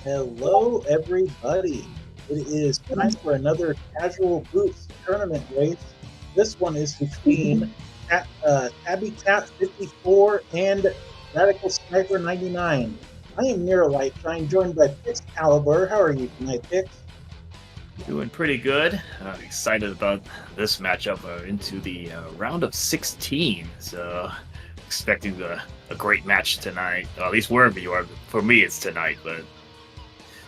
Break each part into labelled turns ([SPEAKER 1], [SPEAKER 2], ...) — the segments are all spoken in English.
[SPEAKER 1] Hello, everybody. It is time for another casual boots tournament race. This one is between Tabbycat54 and RadicalSniper99. I am Nearlight. I'm joined by Pix Caliber. How are you tonight, Pix?
[SPEAKER 2] Doing pretty good. Excited about this matchup into the round of 16. So expecting a great match tonight. At least wherever you are. For me, it's tonight, but it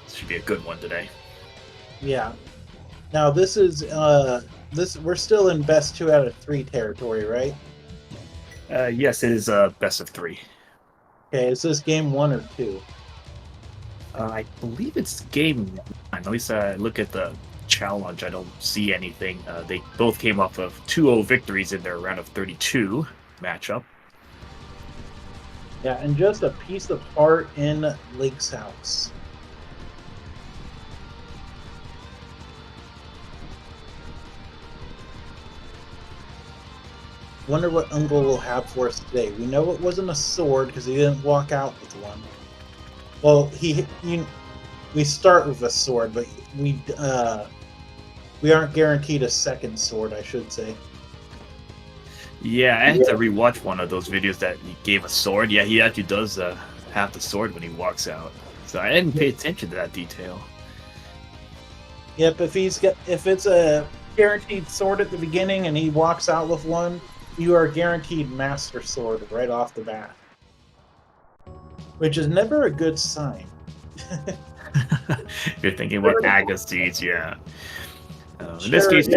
[SPEAKER 2] should be a good one today.
[SPEAKER 1] Yeah. Now this is we're still in best 2 out of 3 territory, right?
[SPEAKER 2] Yes, it is best of 3.
[SPEAKER 1] Okay, is this game 1 or 2?
[SPEAKER 2] I believe it's game 1. At least I look at the challenge. I don't see anything. They both came off of 2-0 victories in their round of 32 matchup.
[SPEAKER 1] Yeah, and just a piece of heart in Link's house. Wonder what Ungle will have for us today. We know it wasn't a sword because he didn't walk out with one. Well, we start with a sword, but we aren't guaranteed a second sword, I should say.
[SPEAKER 2] Yeah, I had to rewatch one of those videos that he gave a sword. Yeah, he actually does have the sword when he walks out. So I didn't pay attention to that detail.
[SPEAKER 1] Yep, if it's a guaranteed sword at the beginning and he walks out with one, you are guaranteed Master Sword right off the bat. Which is never a good sign.
[SPEAKER 2] You're thinking about Aga seeds, yeah. In this case,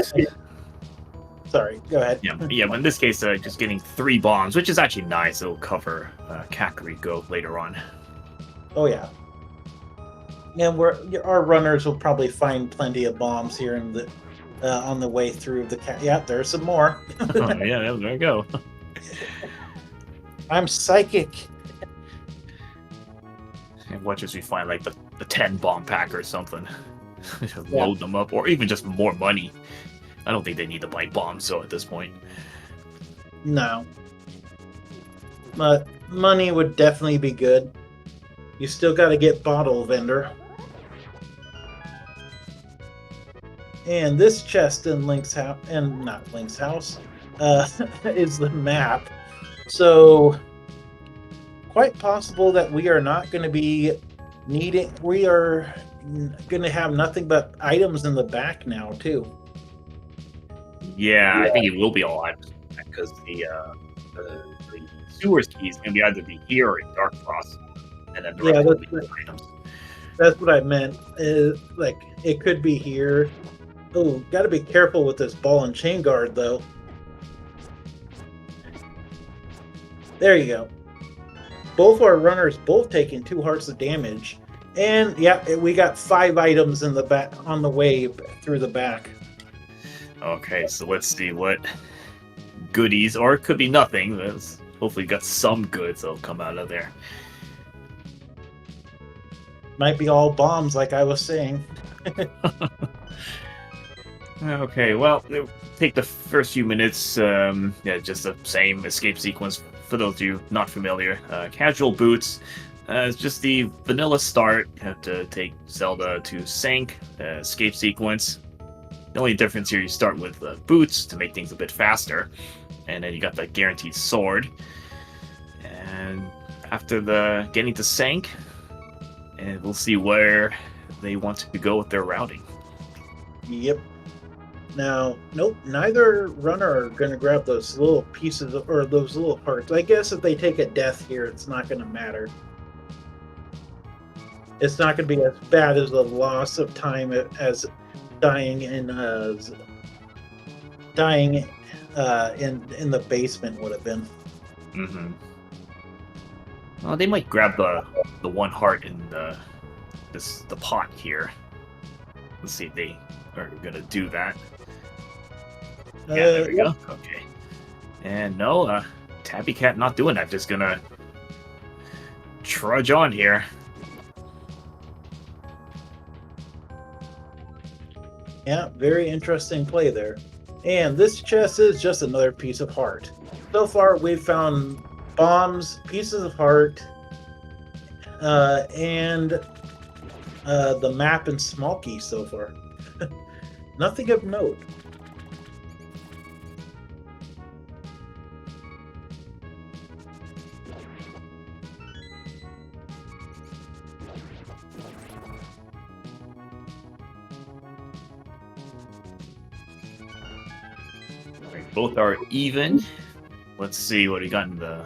[SPEAKER 1] sorry, go ahead.
[SPEAKER 2] Yeah. In this case, just getting 3 bombs, which is actually nice. It'll cover Kakariko later on.
[SPEAKER 1] Oh yeah, and our runners will probably find plenty of bombs here in the on the way through the Yeah, there's some more.
[SPEAKER 2] Oh, yeah, there we go.
[SPEAKER 1] I'm psychic.
[SPEAKER 2] And watch as we find like the 10 bomb pack or something. Load them up, or even just more money. I don't think they need to buy bombs so at this point.
[SPEAKER 1] No. But money would definitely be good. You still got to get bottle vendor. And this chest in Link's house, and not Link's house, is the map. So quite possible that we are not going to be needing. We are going to have nothing but items in the back now too.
[SPEAKER 2] Yeah, I think it will be a lot because the sewers key is going to be either be here or in Dark Frost, and then the rest will be items.
[SPEAKER 1] That's what I meant. Like it could be here. Oh, got to be careful with this ball and chain guard though. There you go. Both our runners taking 2 hearts of damage, and yeah, we got 5 items in the back on the way through the back.
[SPEAKER 2] Okay, so let's see what goodies, or it could be nothing. There's hopefully got some goods that'll come out of there.
[SPEAKER 1] Might be all bombs, like I was saying.
[SPEAKER 2] Okay, well, take the first few minutes. Yeah, just the same escape sequence for those of you not familiar. Casual boots. It's just the vanilla start. You have to take Zelda to Sank, escape sequence. The only difference here, you start with boots to make things a bit faster, and then you got the guaranteed sword. And after the getting to Sank, and we'll see where they want to go with their routing.
[SPEAKER 1] Yep. Now, nope, neither runner are going to grab those little pieces or those little parts. I guess if they take a death here, it's not going to matter. It's not going to be as bad as the loss of time as dying in the basement would have been.
[SPEAKER 2] Mm-hmm. Well, they might grab the 1 heart in the pot here. Let's see if they are gonna do that. Yeah, there we go. Okay. And no, Tabbycat not doing that. Just gonna trudge on here.
[SPEAKER 1] Yeah, very interesting play there. And this chest is just another piece of heart. So far, we've found bombs, pieces of heart, and the map and small key so far. Nothing of note.
[SPEAKER 2] Both are even. Let's see what we got in the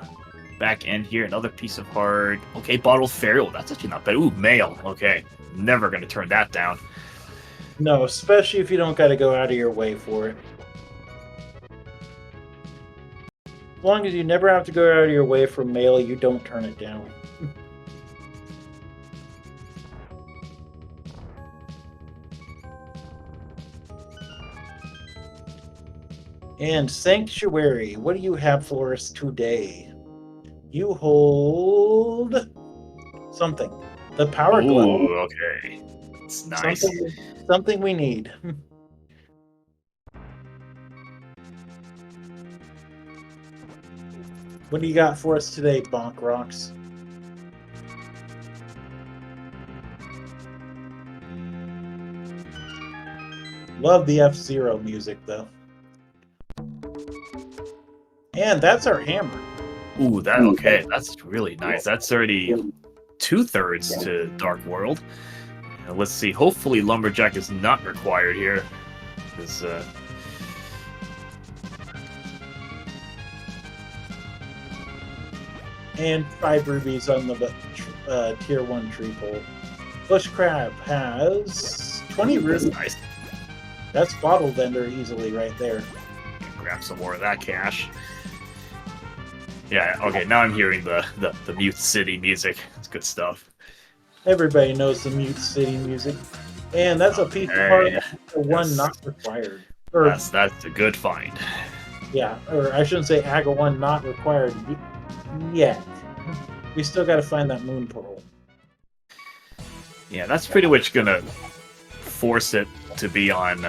[SPEAKER 2] back end here. Another piece of hard. Okay, bottled fairy. Oh, that's actually not bad. Ooh, mail. Okay, never gonna turn that down.
[SPEAKER 1] No, especially if you don't got to go out of your way for it. As long as you never have to go out of your way for mail, you don't turn it down. And Sanctuary, what do you have for us today? You hold something. The power glove.
[SPEAKER 2] Ooh, okay. It's nice.
[SPEAKER 1] Something we need. What do you got for us today, Bonk Rocks? Love the F-Zero music, though. And that's our hammer.
[SPEAKER 2] Ooh, okay. That's really nice. That's already 2/3 to Dark World. Let's see. Hopefully, Lumberjack is not required here. Because,
[SPEAKER 1] and 5 rubies on the tier 1 tree pole. Bush Crab has 20 rubies.
[SPEAKER 2] That's nice.
[SPEAKER 1] That's bottle vendor easily right there.
[SPEAKER 2] Grab some more of that cash. Yeah, okay, now I'm hearing the Mute City music. It's good stuff.
[SPEAKER 1] Everybody knows the Mute City music. And that's a piece of part of one not required. Or,
[SPEAKER 2] that's a good find.
[SPEAKER 1] Yeah, or I shouldn't say AGA 1 not required yet. We still got to find that moon pearl.
[SPEAKER 2] Yeah, that's pretty much gonna force it to be on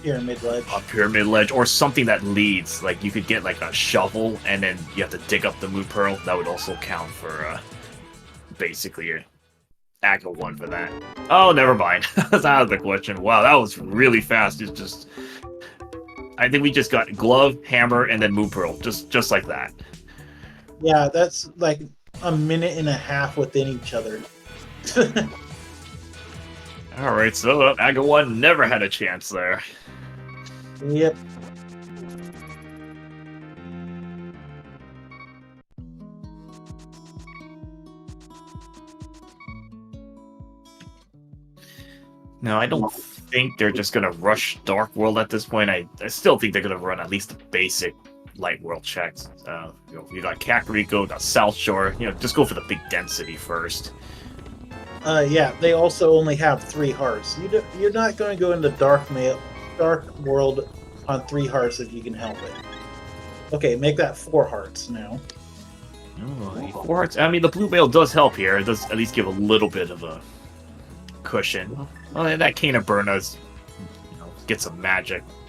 [SPEAKER 1] Pyramid Ledge.
[SPEAKER 2] A Pyramid Ledge, or something that leads. Like, you could get like a shovel, and then you have to dig up the moon pearl. That would also count for basically your AGA 1 for that. Oh, never mind. That's out of the question. Wow, that was really fast. It's just, I think we just got glove, hammer, and then moon pearl, just like that.
[SPEAKER 1] Yeah, that's like a minute and a half within each other.
[SPEAKER 2] Alright, so AGA 1 never had a chance there.
[SPEAKER 1] Yep.
[SPEAKER 2] No, I don't think they're just gonna rush Dark World at this point. I still think they're gonna run at least the basic Light World checks. You got Kakariko, got South Shore. Just go for the big density first.
[SPEAKER 1] Yeah, they also only have 3 hearts. You're not going to go into Dark World on 3 hearts if you can help it. Okay, make that 4 hearts now.
[SPEAKER 2] Oh, 4 hearts. I mean, the blue mail does help here. It does at least give a little bit of a cushion. Well, that Cane of Burna's, get some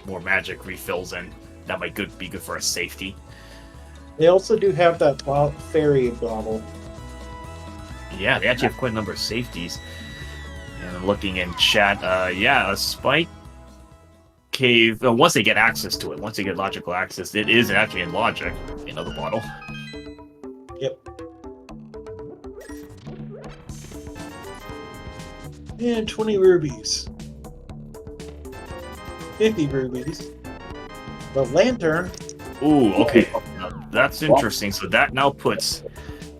[SPEAKER 2] more magic refills in. That might be good for a safety.
[SPEAKER 1] They also do have that fairy bottle.
[SPEAKER 2] Yeah, they actually have quite a number of safeties. And I'm looking in chat, a spike cave. Once they get access to it, once they get logical access, it is actually in logic. Another bottle.
[SPEAKER 1] Yep. And 20 rubies. 50 rubies. The lantern.
[SPEAKER 2] Ooh, okay. That's interesting. So that now puts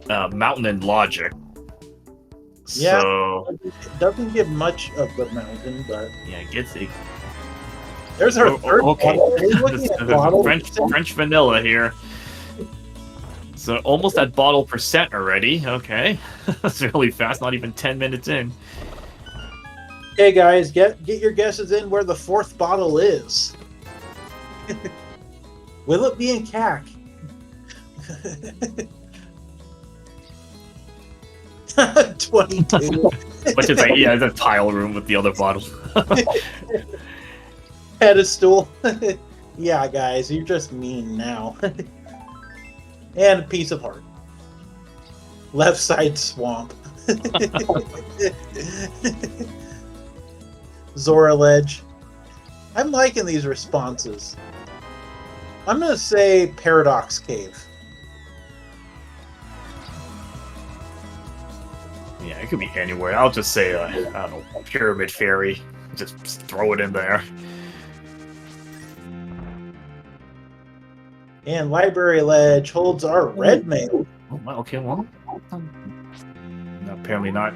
[SPEAKER 2] Mountain in logic.
[SPEAKER 1] Yeah,
[SPEAKER 2] so,
[SPEAKER 1] it doesn't give much of the mountain, but
[SPEAKER 2] yeah, it gets it.
[SPEAKER 1] There's our third bottle. Are we looking at bottle
[SPEAKER 2] French vanilla here. So almost at bottle percent already. Okay, that's really fast. Not even 10 minutes in.
[SPEAKER 1] Okay, guys, get your guesses in where the 4th bottle is. Will it be in CAC? 22.
[SPEAKER 2] Which is like, yeah, the tile room with the other bottle.
[SPEAKER 1] Pedestal. Yeah, guys, you're just mean now. And a piece of heart. Left side swamp. Zora Ledge. I'm liking these responses. I'm going to say Paradox Cave.
[SPEAKER 2] Yeah, it could be anywhere. I'll just say, I don't know, Pyramid Fairy. Just throw it in there.
[SPEAKER 1] And Library Ledge holds our red mail.
[SPEAKER 2] Oh, okay, well, apparently not.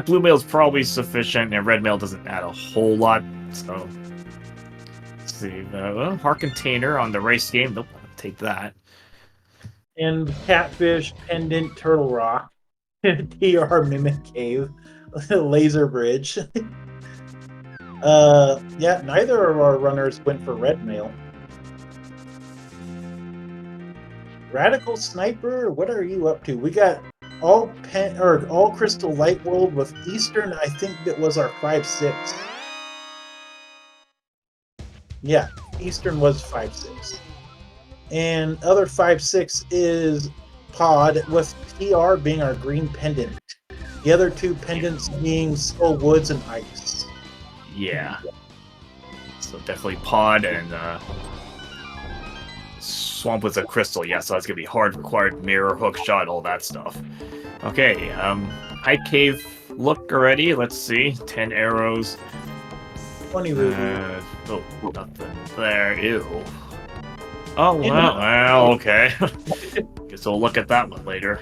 [SPEAKER 2] Blue mail's probably sufficient, and red mail doesn't add a whole lot. So, let's see. Heart Container on the race game. Nope, I'll take that.
[SPEAKER 1] And Catfish, Pendant, Turtle Rock, TR Mimic Cave, Laser Bridge. Yeah, neither of our runners went for red mail. Radical Sniper, what are you up to? We got all Crystal Light World with Eastern. I think that was our 5/6. Yeah, Eastern was 5/6. And other 5/6 is Pod with TR being our green pendant. The other two pendants being Skull Woods and Ice.
[SPEAKER 2] Yeah. So definitely Pod and Swamp with a Crystal. Yeah, so that's gonna be hard, required mirror, hook shot, all that stuff. Okay, Hype Cave look already. Let's see. 10 arrows.
[SPEAKER 1] 20 ruby.
[SPEAKER 2] Oh, nothing there. Ew. Oh, well, okay. Guess we'll look at that one later.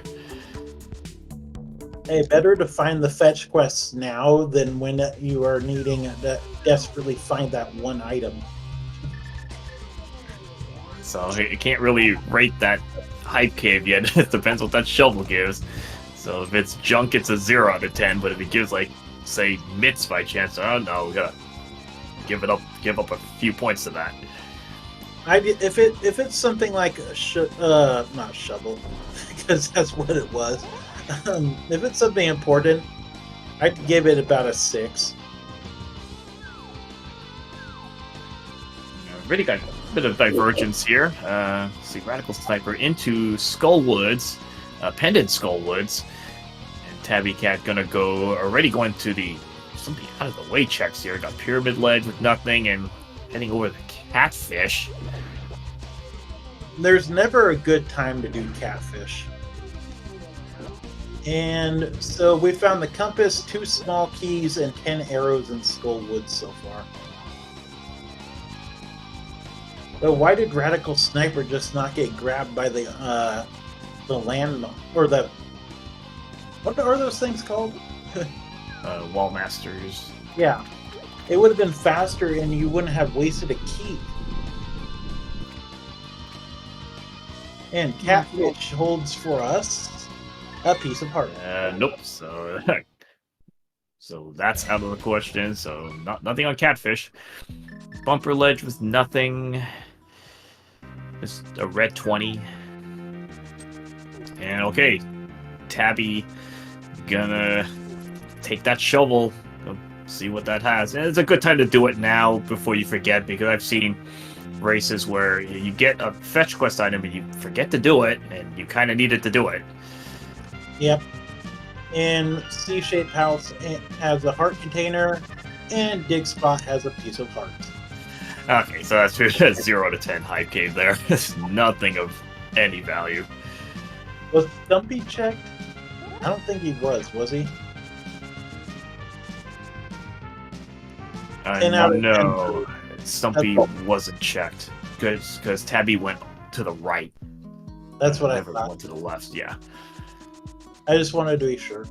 [SPEAKER 1] Hey, better to find the fetch quests now than when you are needing to desperately find that one item.
[SPEAKER 2] So you can't really rate that Hype Cave yet. It depends what that shovel gives. So if it's junk, it's a 0 out of 10. But if it gives, like, say, mitts by chance, oh no, we gotta give up a few points to that.
[SPEAKER 1] If it's something like not shovel, because that's what it was. If it's something important, I'd give it about a 6.
[SPEAKER 2] Really got a bit of divergence here. See, Radical Sniper into Skullwoods, Pendant Skullwoods, and Tabbycat gonna going to the something out of the way checks here. Got Pyramid Ledge with nothing, and heading over the Catfish.
[SPEAKER 1] There's never a good time to do Catfish. And so we found the compass, 2 small keys, and 10 arrows in Skullwoods so far. But why did Radical Sniper just not get grabbed by the land or the what are those things called?
[SPEAKER 2] Wall Masters.
[SPEAKER 1] Yeah, it would have been faster, and you wouldn't have wasted a key. And Catfish holds for us a piece of heart.
[SPEAKER 2] Nope. So, so that's out of the question. So nothing on Catfish. Bumper Ledge with nothing. Just a red 20. And okay, Tabby gonna take that shovel. Go see what that has. And it's a good time to do it now before you forget, because I've seen races where you get a fetch quest item and you forget to do it, and you kind of needed to do it.
[SPEAKER 1] Yep. And C-shaped house has a heart container, and Dig Spot has a piece of heart.
[SPEAKER 2] Okay, so that's 0 to 10 Hype Cave there. It's nothing of any value.
[SPEAKER 1] Was Stumpy checked? I don't think he was he?
[SPEAKER 2] No, Stumpy wasn't checked because Tabby went to the right.
[SPEAKER 1] That's what I
[SPEAKER 2] never
[SPEAKER 1] thought.
[SPEAKER 2] Went to the left. Yeah.
[SPEAKER 1] I just wanted to be sure.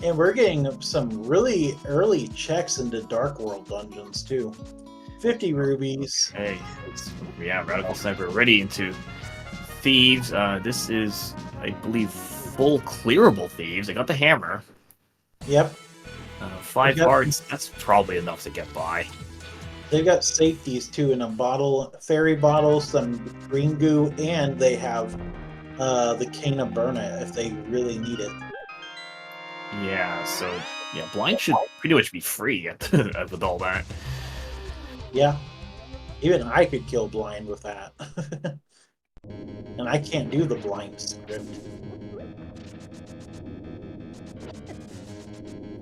[SPEAKER 1] And we're getting some really early checks into Dark World dungeons too. 50 rubies.
[SPEAKER 2] Hey, yeah, Radical Sniper ready into Thieves. This is, I believe, full clearable Thieves. I got the hammer.
[SPEAKER 1] Yep.
[SPEAKER 2] 5 hearts. That's probably enough to get by.
[SPEAKER 1] They've got safeties too in a bottle, fairy bottle, some green goo, and they have the Cane of Burna if they really need it.
[SPEAKER 2] Yeah, so yeah, blind should pretty much be free with all that.
[SPEAKER 1] Yeah, even I could kill blind with that. And I can't do the blind script.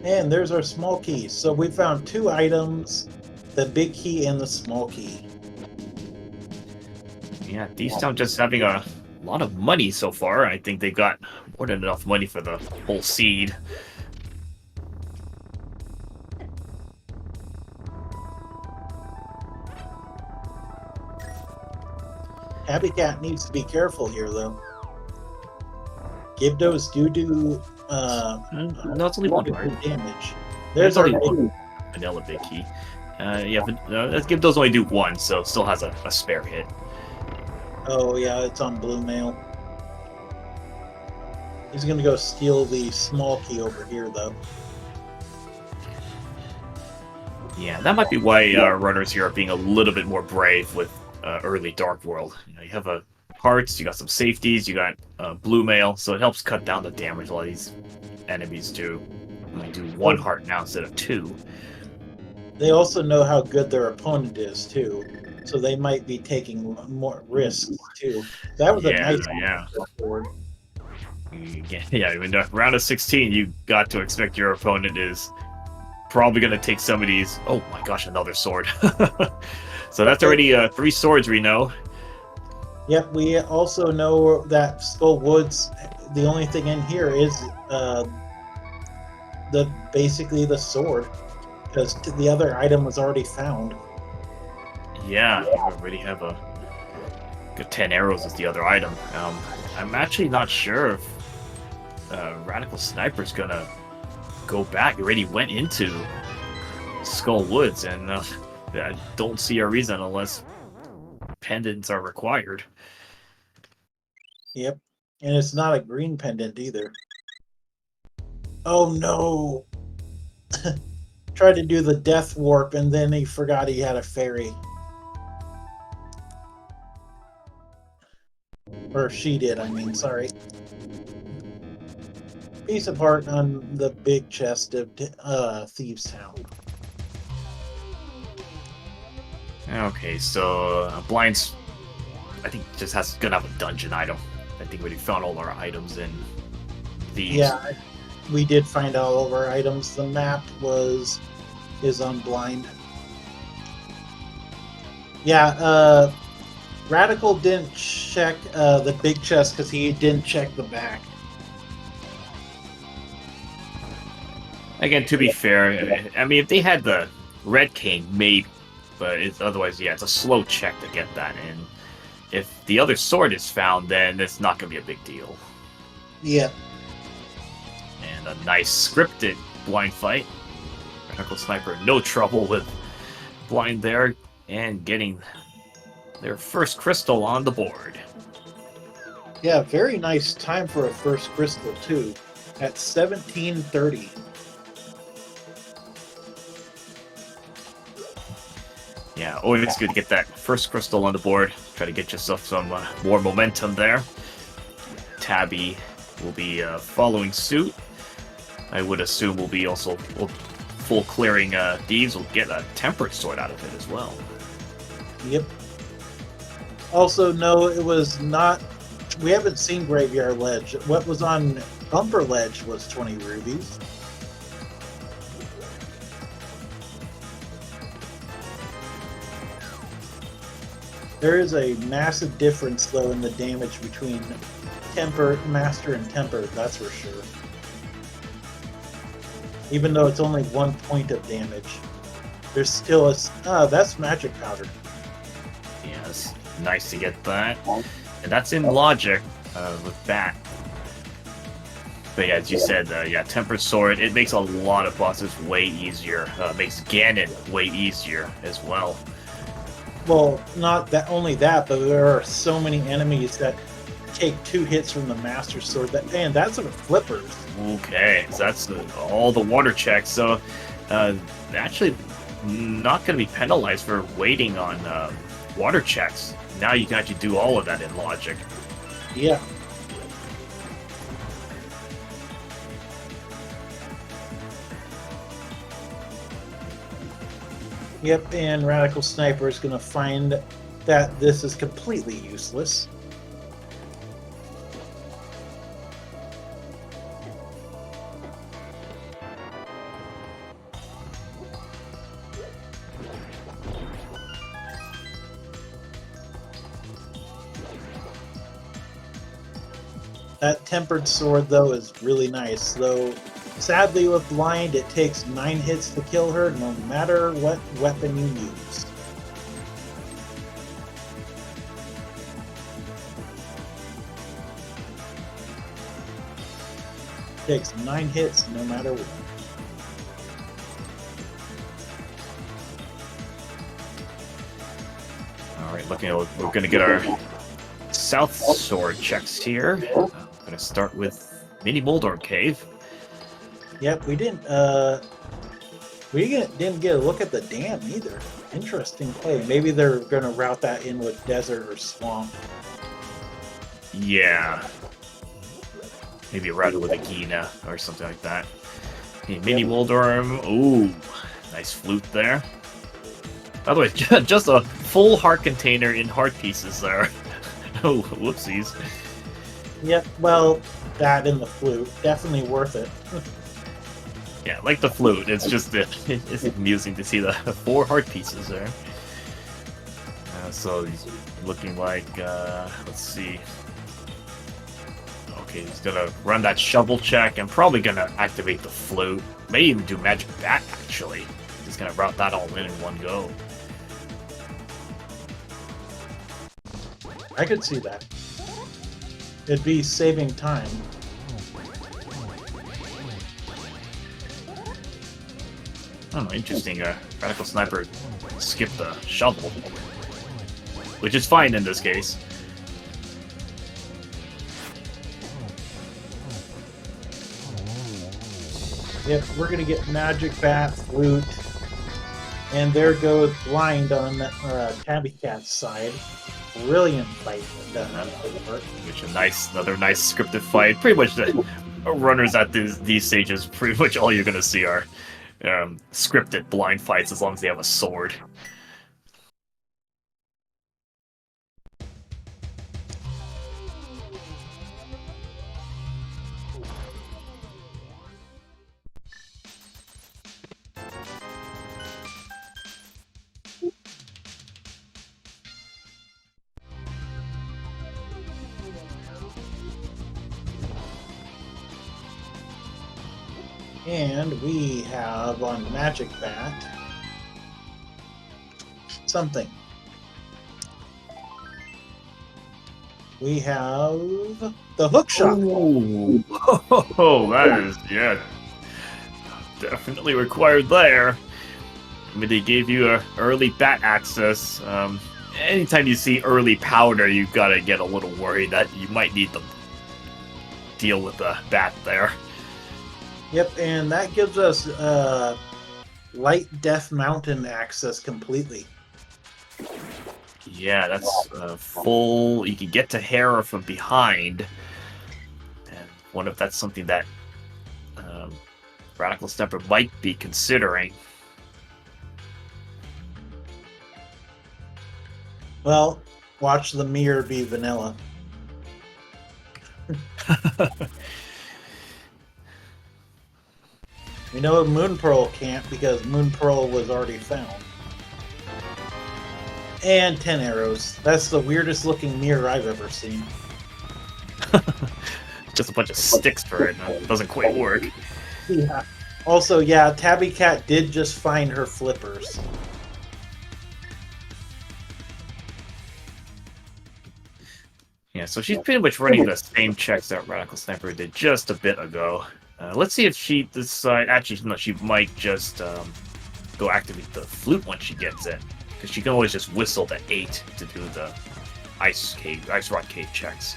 [SPEAKER 1] And there's our small key. So we found 2 items, the big key and the small key.
[SPEAKER 2] Yeah, these town just having a lot of money so far. I think they got more than enough money for the whole seed.
[SPEAKER 1] Tabbycat needs to be careful here, though. Gibdos do
[SPEAKER 2] No, it's only one heart.
[SPEAKER 1] damage.
[SPEAKER 2] There's only one vanilla big key. Yeah, let's give those only do 1, so it still has a spare hit.
[SPEAKER 1] Oh yeah, it's on blue mail. He's gonna go steal the small key over here, though.
[SPEAKER 2] Yeah, that might be why runners here are being a little bit more brave with early Dark World. You have hearts, you got some safeties, you got blue mail, so it helps cut down the damage a lot of these enemies do. Only do 1 heart now instead of 2.
[SPEAKER 1] They also know how good their opponent is too, so they might be taking more risks too. That was a nice forward.
[SPEAKER 2] Yeah, in round of 16, you got to expect your opponent is probably going to take some of these. Oh my gosh, another sword. So that's already 3 swords we know.
[SPEAKER 1] Yep, we also know that Skull Woods, the only thing in here is basically the sword, because the other item was already found.
[SPEAKER 2] Yeah, you already have a good 10 arrows as the other item. I'm actually not sure if Radical Sniper's gonna go back. He already went into Skull Woods, and I don't see a reason unless pendants are required.
[SPEAKER 1] Yep, and it's not a green pendant either. Oh no! Tried to do the death warp, and then he forgot he had a fairy. Or she did, I mean, sorry. Piece of heart on the big chest of Thieves' Town.
[SPEAKER 2] Okay, so Blinds, I think, just gonna have a dungeon item. I think we found all our items in these.
[SPEAKER 1] Yeah, we did find all of our items. The map is on blind. Yeah, Radical didn't check the big chest because he didn't check the back.
[SPEAKER 2] Again, to be fair, I mean, if they had the red cane made, but otherwise, yeah, it's a slow check to get that in. If the other sword is found, then it's not going to be a big deal.
[SPEAKER 1] Yeah.
[SPEAKER 2] And a nice scripted blind fight. Radical Sniper, no trouble with blind there, and getting their first crystal on the board.
[SPEAKER 1] Yeah, very nice time for a first crystal, too, at 17:30.
[SPEAKER 2] Yeah, always good to get that first crystal on the board. Try to get yourself some more momentum there. Tabby will be following suit. I would assume we'll be also full clearing these. We'll get a tempered sword out of it as well.
[SPEAKER 1] Yep. Also, no, it was not. We haven't seen Graveyard Ledge. What was on Bumper Ledge was 20 rubies. There is a massive difference, though, in the damage between Master and Tempered, that's for sure. Even though it's only 1 point of damage, there's still that's magic powder.
[SPEAKER 2] Yes, nice to get that. And that's in logic with that. But yeah, as you said, yeah, Tempered Sword, it makes a lot of bosses way easier. Makes Ganon way easier as well.
[SPEAKER 1] Well, not that only that, but there are so many enemies that take 2 hits from the Master Sword. And that's with flippers.
[SPEAKER 2] Okay, so that's all the water checks. So, actually, not going to be penalized for waiting on water checks. Now you can actually do all of that in logic.
[SPEAKER 1] Yeah. Yep, and Radical Sniper is going to find that this is completely useless. That tempered sword, though, is really nice. Though, sadly, with blind, it takes 9 hits to kill her, no matter what weapon you use. Takes 9 hits, no matter what.
[SPEAKER 2] All right, we're gonna get our South Sword checks here. I'm gonna start with Mini Moldorm Cave.
[SPEAKER 1] Yep, we didn't get a look at the dam either. Interesting play. Maybe they're gonna route that in with desert or swamp.
[SPEAKER 2] Yeah. Maybe route it with a Gina or something like that. Okay, Mini Moldorm. Ooh, nice flute there. By the way, just a full heart container in heart pieces there. Oh, whoopsies.
[SPEAKER 1] Yep, well, that and the flute. Definitely worth it.
[SPEAKER 2] Yeah, like the flute. It's just it's amusing to see the 4 heart pieces there. So he's looking like, let's see. Okay, he's gonna run that shovel check and probably gonna activate the flute. May even do magic bat, actually. He's gonna route that all in one go.
[SPEAKER 1] I could see that. It'd be saving time.
[SPEAKER 2] Oh, interesting. Radical Sniper skipped the shovel, which is fine in this case.
[SPEAKER 1] Yep, we're gonna get magic bat, flute, and there goes blind on Tabbycat's side. Brilliant fight done.
[SPEAKER 2] Which another nice scripted fight. Pretty much the runners at these stages. Pretty much all you're gonna see are scripted blind fights as long as they have a sword.
[SPEAKER 1] And we have on the magic bat something. We have the hook shot.
[SPEAKER 2] Ooh. Oh, that is, yeah, definitely required there. I mean, they gave you a early bat access. Anytime you see early powder, you've got to get a little worried that you might need to deal with the bat there.
[SPEAKER 1] Yep, and that gives us Light Death Mountain access completely.
[SPEAKER 2] Yeah, that's full. You can get to Hera from behind. And wonder if that's something that Radical Sniper might be considering.
[SPEAKER 1] Well, watch the mirror be vanilla. We know Moon Pearl can't because Moon Pearl was already found. And 10 arrows. That's the weirdest looking mirror I've ever seen.
[SPEAKER 2] Just a bunch of sticks for it, and it doesn't quite work.
[SPEAKER 1] Yeah. Also, yeah, Tabbycat did just find her flippers.
[SPEAKER 2] Yeah, so she's pretty much running the same checks that Radical Sniper did just a bit ago. Let's see if she decides... Actually, no, she might just go activate the flute once she gets it. Because she can always just whistle the 8 to do the Ice Rock Cave checks.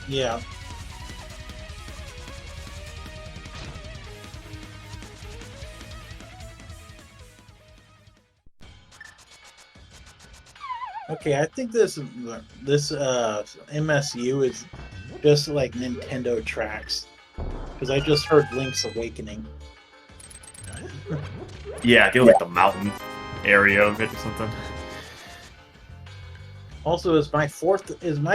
[SPEAKER 1] Yeah. Okay, I think this MSU is just like Nintendo tracks, because I just heard Link's Awakening.
[SPEAKER 2] Yeah, I feel like the mountain area of it or something.
[SPEAKER 1] Also, is my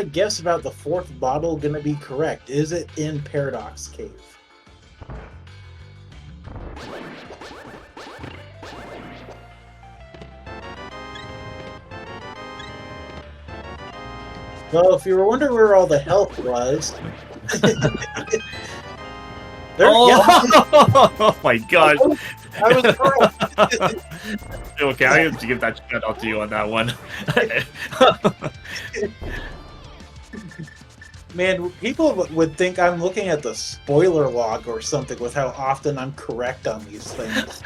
[SPEAKER 1] guess about the 4th bottle gonna be correct? Is it in Paradox Cave? Well, if you were wondering where all the health was,
[SPEAKER 2] Oh my god.
[SPEAKER 1] I was correct.
[SPEAKER 2] Okay, I have to give that shout out to you on that one.
[SPEAKER 1] Man, people would think I'm looking at the spoiler log or something with how often I'm correct on these things.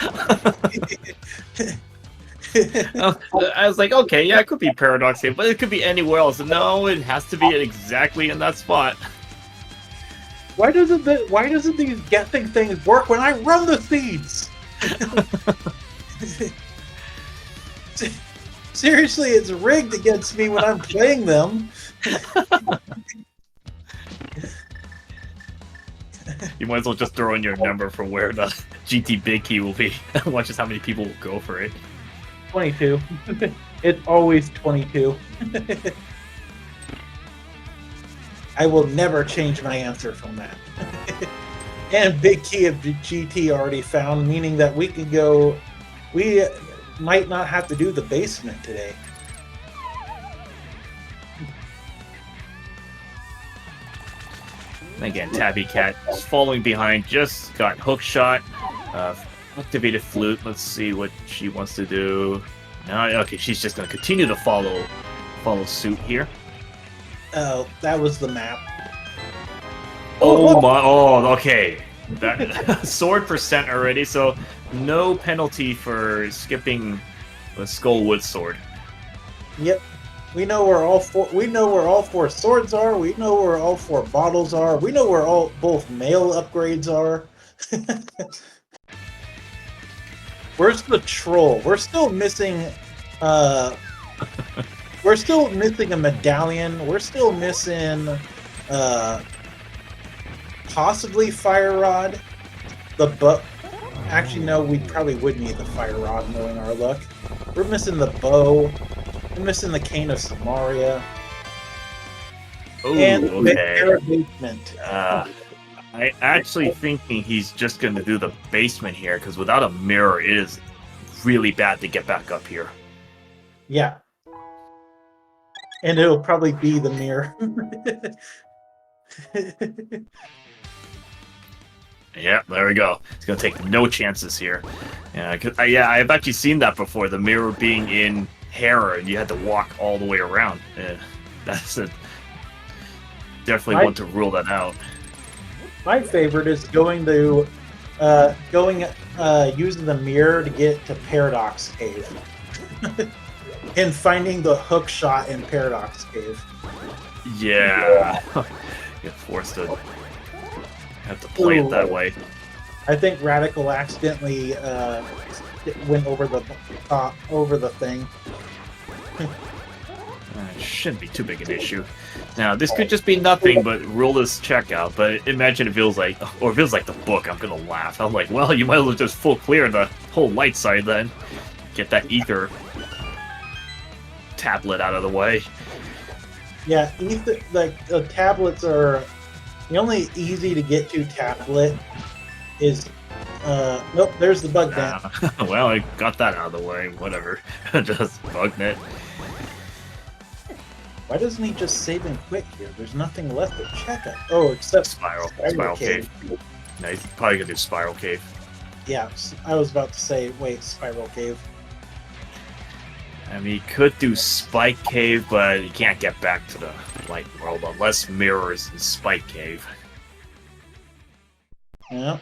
[SPEAKER 2] I was like, okay, yeah, it could be Paradox here, but it could be anywhere else. No, it has to be exactly in that spot.
[SPEAKER 1] Why doesn't these guessing things work when I run the seeds? Seriously, it's rigged against me when I'm playing them.
[SPEAKER 2] You might as well just throw in your number for where the GT big key will be. Watch just how many people will go for it.
[SPEAKER 1] 22. It's always 22. I will never change my answer from that. And big key of GT already found, meaning that we could go. We might not have to do the basement today.
[SPEAKER 2] Again, Tabbycat is following behind, just got hook shot, activated flute. Let's see what she wants to do. No, okay, she's just going to continue to follow suit here.
[SPEAKER 1] Oh, that was the map.
[SPEAKER 2] Oh my! Oh, okay. That sword percent already, so no penalty for skipping the Skullwood sword.
[SPEAKER 1] Yep. We know where all four. We know where all four swords are. We know where all four bottles are. We know where both mail upgrades are. Where's the troll? We're still missing. We're still missing a medallion. We're still missing. Possibly fire rod. Actually, no. We probably would need the fire rod, knowing our luck. We're missing the bow. We're missing the cane of Samaria.
[SPEAKER 2] Oh,
[SPEAKER 1] and
[SPEAKER 2] okay.
[SPEAKER 1] the basement.
[SPEAKER 2] I actually thinking he's just going to do the basement here, because without a mirror, it is really bad to get back up here.
[SPEAKER 1] Yeah. And it'll probably be the mirror.
[SPEAKER 2] Yeah, there we go. He's going to take no chances here. Yeah, I've actually seen that before, the mirror being in Hera, and you had to walk all the way around. That's definitely want to rule that out.
[SPEAKER 1] My favorite is using the mirror to get to Paradox Cave. And finding the hook shot in Paradox Cave.
[SPEAKER 2] Yeah. Get forced to have to play it that way.
[SPEAKER 1] I think Radical accidentally went over the thing.
[SPEAKER 2] It shouldn't be too big an issue. Now, this could just be nothing but rule this checkout, but imagine it feels like the book, I'm gonna laugh. I'm like, well, you might as well just full clear the whole light side then. Get that ether tablet out of the way.
[SPEAKER 1] Yeah, the tablets are... The only easy to get to tablet is... nope, there's the bug net.
[SPEAKER 2] Well, I got that out of the way. Whatever. Just bug net.
[SPEAKER 1] Why doesn't he just save and quit here? There's nothing left to check out. Oh, except
[SPEAKER 2] Spiral
[SPEAKER 1] Cave.
[SPEAKER 2] No, he's probably gonna do Spiral Cave.
[SPEAKER 1] Yeah, I was about to say, wait, Spiral Cave.
[SPEAKER 2] I mean, he could do Spike Cave, but he can't get back to the light world unless mirrors in Spike Cave.
[SPEAKER 1] Yeah.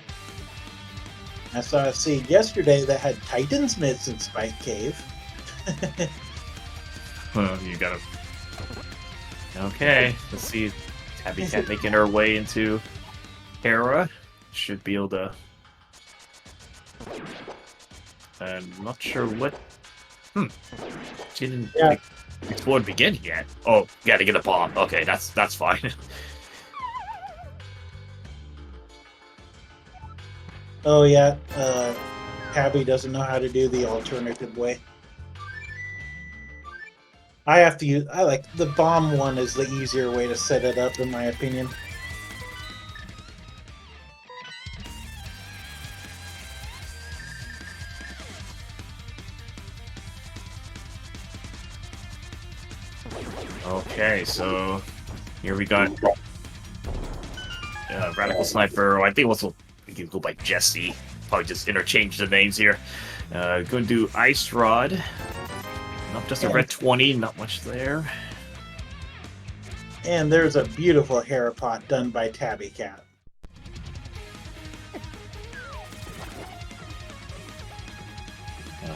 [SPEAKER 1] I saw a seed yesterday that had Titan's Myths in Spike Cave.
[SPEAKER 2] You gotta... Okay, let's see. Tabbycat making her way into Hera. Should be able to... I'm not sure what... She didn't explore the beginning yet. Oh, gotta get a bomb. Okay, that's fine.
[SPEAKER 1] Oh yeah, Tabby doesn't know how to do the alternative way. I like the bomb one is the easier way to set it up, in my opinion.
[SPEAKER 2] Okay, so here we got Radical Sniper. Or I think also we can go by Jesse. Probably just interchange the names here. Going to do Ice Rod. Not just a red 20, not much there.
[SPEAKER 1] And there's a beautiful hair pot done by Tabbycat.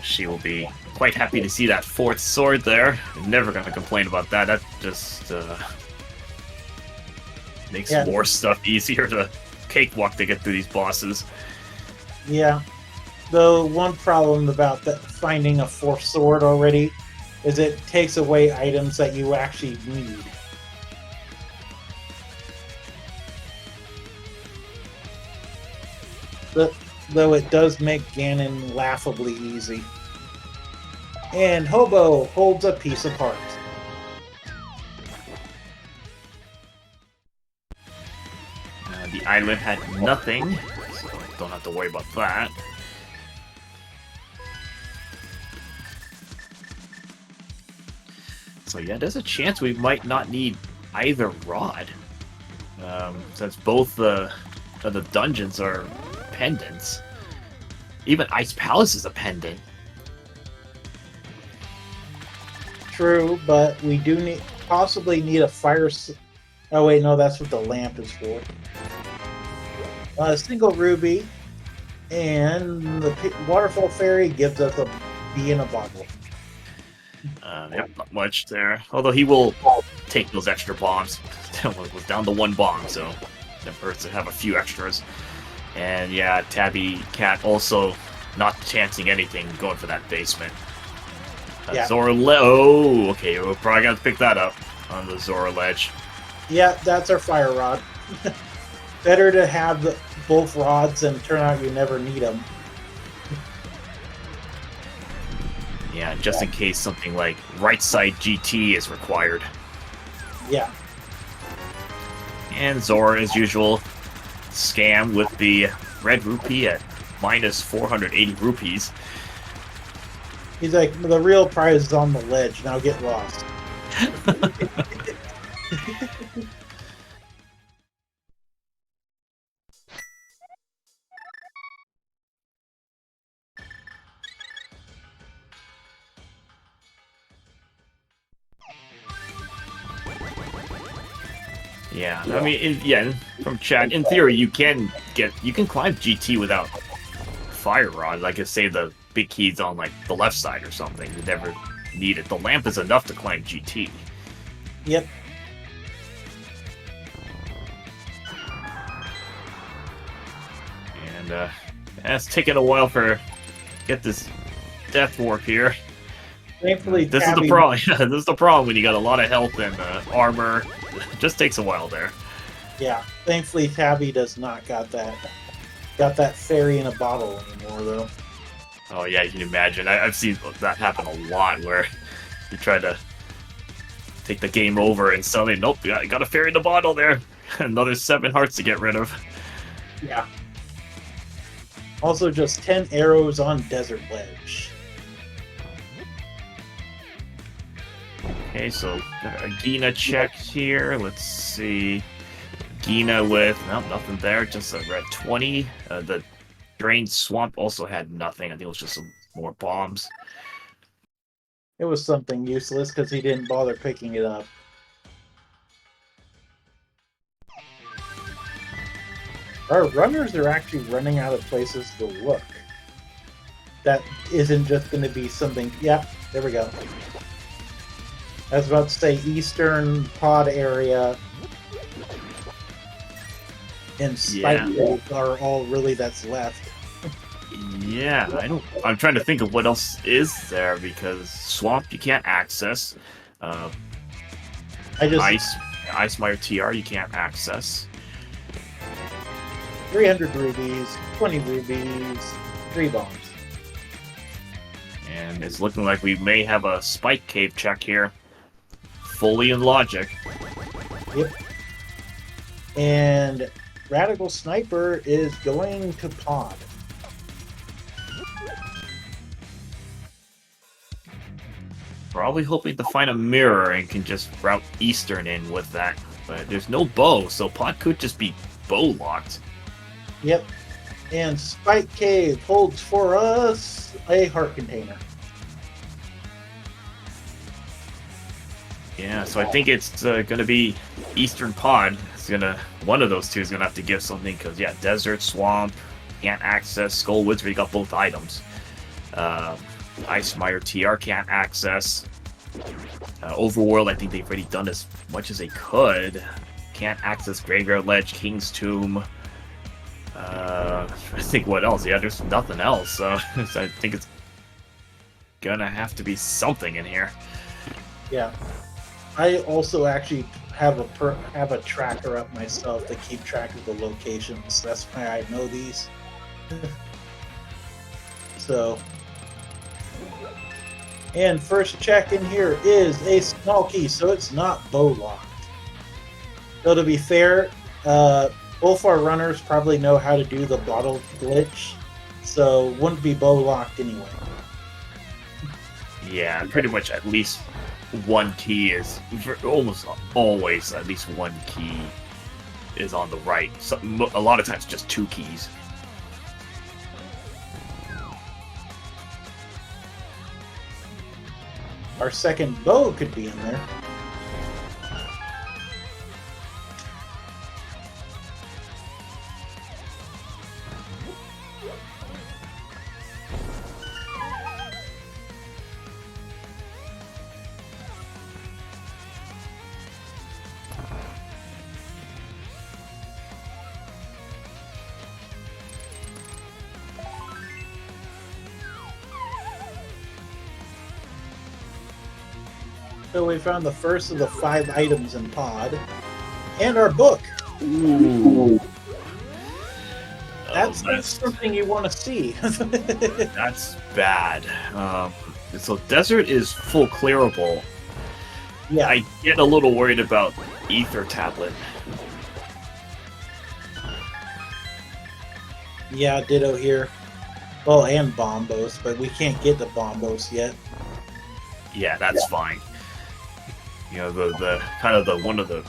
[SPEAKER 2] She will be quite happy to see that 4th sword there. Never gonna complain about that. That just makes more stuff easier to cakewalk to get through these bosses.
[SPEAKER 1] Yeah. Though one problem about finding a 4th sword already is it takes away items that you actually need. Though it does make Ganon laughably easy. And Hobo holds a piece of heart.
[SPEAKER 2] The island had nothing, so don't have to worry about that. So yeah, there's a chance we might not need either rod, since both the dungeons are pendants. Even Ice Palace is a pendant.
[SPEAKER 1] True, but we do possibly need a fire. Oh wait, no, that's what the lamp is for. A single ruby, and the waterfall fairy gives us a bee in a bottle.
[SPEAKER 2] Yep, not much there. Although he will take those extra bombs. It was down to 1 bomb, so it hurts to have a few extras. And yeah, Tabbycat also not chancing anything, going for that basement.
[SPEAKER 1] Yeah.
[SPEAKER 2] Zora oh, okay, we're probably gonna pick that up on the Zora ledge.
[SPEAKER 1] Yeah, that's our fire rod. Better to have both rods and turn out you never need them.
[SPEAKER 2] Yeah, just in case something like right side GT is required.
[SPEAKER 1] Yeah.
[SPEAKER 2] And Zora, as usual, scam with the red rupee at minus 480 rupees.
[SPEAKER 1] He's like, the real prize is on the ledge, now get lost.
[SPEAKER 2] Yeah, I mean, from chat, in theory, you can climb GT without fire rod. Like, say the big key's on like the left side or something. You never need it. The lamp is enough to climb GT.
[SPEAKER 1] Yep.
[SPEAKER 2] And it's taken a while for get this death warp here.
[SPEAKER 1] Thankfully,
[SPEAKER 2] this is the problem. This is the problem when you got a lot of health and armor. It just takes a while there.
[SPEAKER 1] Yeah, thankfully Tabby does not got that fairy in a bottle anymore, though.
[SPEAKER 2] Oh yeah, you can imagine. I've seen that happen a lot, where you try to take the game over and suddenly, nope, you got a fairy in the bottle there. Another 7 hearts to get rid of.
[SPEAKER 1] Yeah. Also, just 10 arrows on Desert Ledge.
[SPEAKER 2] Okay, so a Gina check here. Let's see. Gina with nothing there, just a red 20. The Drained Swamp also had nothing. I think it was just some more bombs.
[SPEAKER 1] It was something useless because he didn't bother picking it up. Our runners are actually running out of places to look. That isn't just going to be something... Yeah, there we go. I was about to say Eastern Pod area and Spike are all really that's left.
[SPEAKER 2] Yeah, I'm trying to think of what else is there, because Swamp you can't access. Ice Mire TR you can't access.
[SPEAKER 1] 300 rubies, 20 rubies, 3 bombs.
[SPEAKER 2] And it's looking like we may have a Spike Cave check here. Fully in logic.
[SPEAKER 1] Yep. And Radical Sniper is going to Pod.
[SPEAKER 2] Probably hoping to find a mirror and can just route Eastern in with that. But there's no bow, so Pod could just be bow locked.
[SPEAKER 1] Yep. And Spike Cave holds for us a heart container.
[SPEAKER 2] Yeah, so I think it's going to be Eastern Pod. One of those two is gonna have to give something because yeah, Desert, Swamp, can't access. Skullwoods, we got both items. Ice Mire TR can't access. Overworld, I think they've already done as much as they could. Can't access Graveyard Ledge, King's Tomb. I think what else? Yeah, there's nothing else. So I think it's gonna have to be something in here.
[SPEAKER 1] Yeah, I also actually have a tracker up myself to keep track of the locations. That's why I know these. So, and first check in here is a small key, so it's not bow locked. So to be fair, both our runners probably know how to do the bottle glitch, so wouldn't be bow locked anyway.
[SPEAKER 2] Yeah, pretty much at least one key is almost always at least one key is on the right. A lot of times just two keys.
[SPEAKER 1] Our second bow could be in there. So we found the first of the 5 items in Pod. And our book!
[SPEAKER 2] Ooh.
[SPEAKER 1] That's something you want to see.
[SPEAKER 2] That's bad. So Desert is full clearable.
[SPEAKER 1] Yeah.
[SPEAKER 2] I get a little worried about Ether Tablet.
[SPEAKER 1] Yeah, ditto here. Well, and Bombos, but we can't get the Bombos yet.
[SPEAKER 2] Yeah, that's fine. You know, the kind of the one of the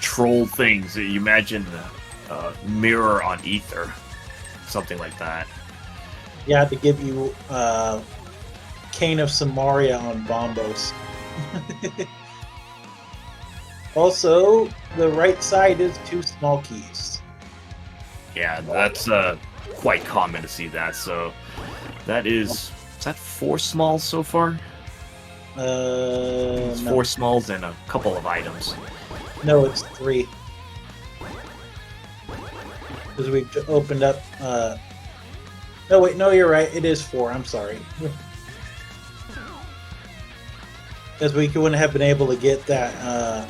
[SPEAKER 2] troll things that you imagine mirror on Ether, something like that.
[SPEAKER 1] Yeah, to give you Cane of Samaria on Bombos. Also, the right side is 2 small keys.
[SPEAKER 2] Yeah, that's quite common to see that. So that is that 4 smalls so far? It's
[SPEAKER 1] No.
[SPEAKER 2] 4 smalls and a couple of items.
[SPEAKER 1] No, it's 3. Because we opened up... No, wait, no, you're right. It is 4. I'm sorry. Because we wouldn't have been able to get that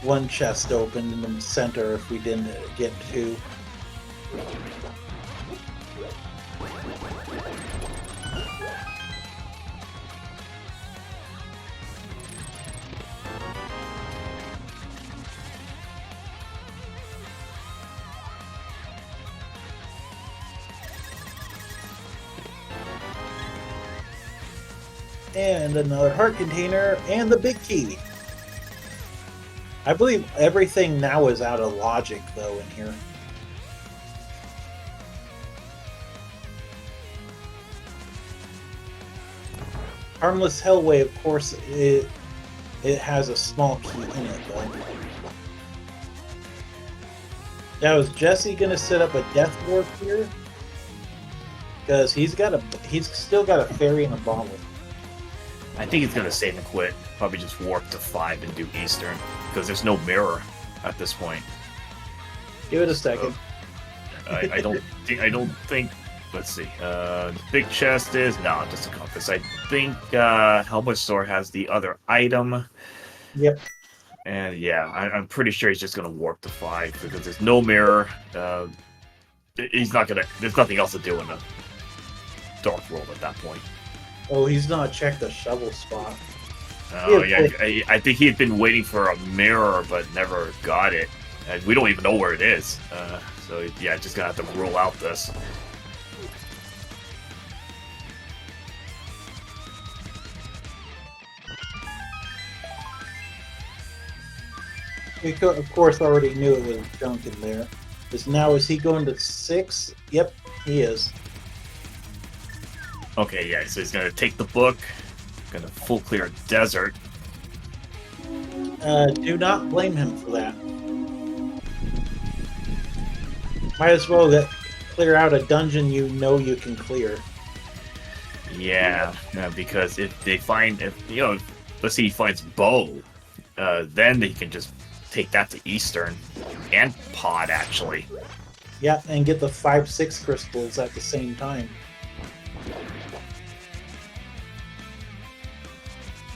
[SPEAKER 1] one chest open in the center if we didn't get 2. And another heart container, and the big key. I believe everything now is out of logic, though, in here. Harmless Hellway, of course, it has a small key in it, though. Now, is Jesse gonna set up a death warp here? Because he's still got a fairy and a bottle.
[SPEAKER 2] I think he's gonna save and quit. Probably just warp to 5 and do Eastern because there's no mirror at this point.
[SPEAKER 1] Give it a second.
[SPEAKER 2] I don't think. Let's see. The big chest is no, just a compass. I think Helmetsor has the other item.
[SPEAKER 1] Yep.
[SPEAKER 2] And yeah, I'm pretty sure he's just gonna warp to 5 because there's no mirror. He's not gonna. There's nothing else to do in the Dark World at that point.
[SPEAKER 1] Oh, he's not checked the shovel spot.
[SPEAKER 2] Oh yeah, I think he'd been waiting for a mirror but never got it. And we don't even know where it is. So yeah, just gonna have to rule out this.
[SPEAKER 1] we of course already knew it was junk in there. Because now is he going to 6? Yep, he is.
[SPEAKER 2] Okay, yeah, so he's gonna take the book, gonna full clear desert.
[SPEAKER 1] Do not blame him for that. Might as well clear out a dungeon you know you can clear.
[SPEAKER 2] Yeah, because if they find, let's say he finds Bow, then they can just take that to Eastern and Pod, actually.
[SPEAKER 1] Yeah, and get the 5-6 crystals at the same time.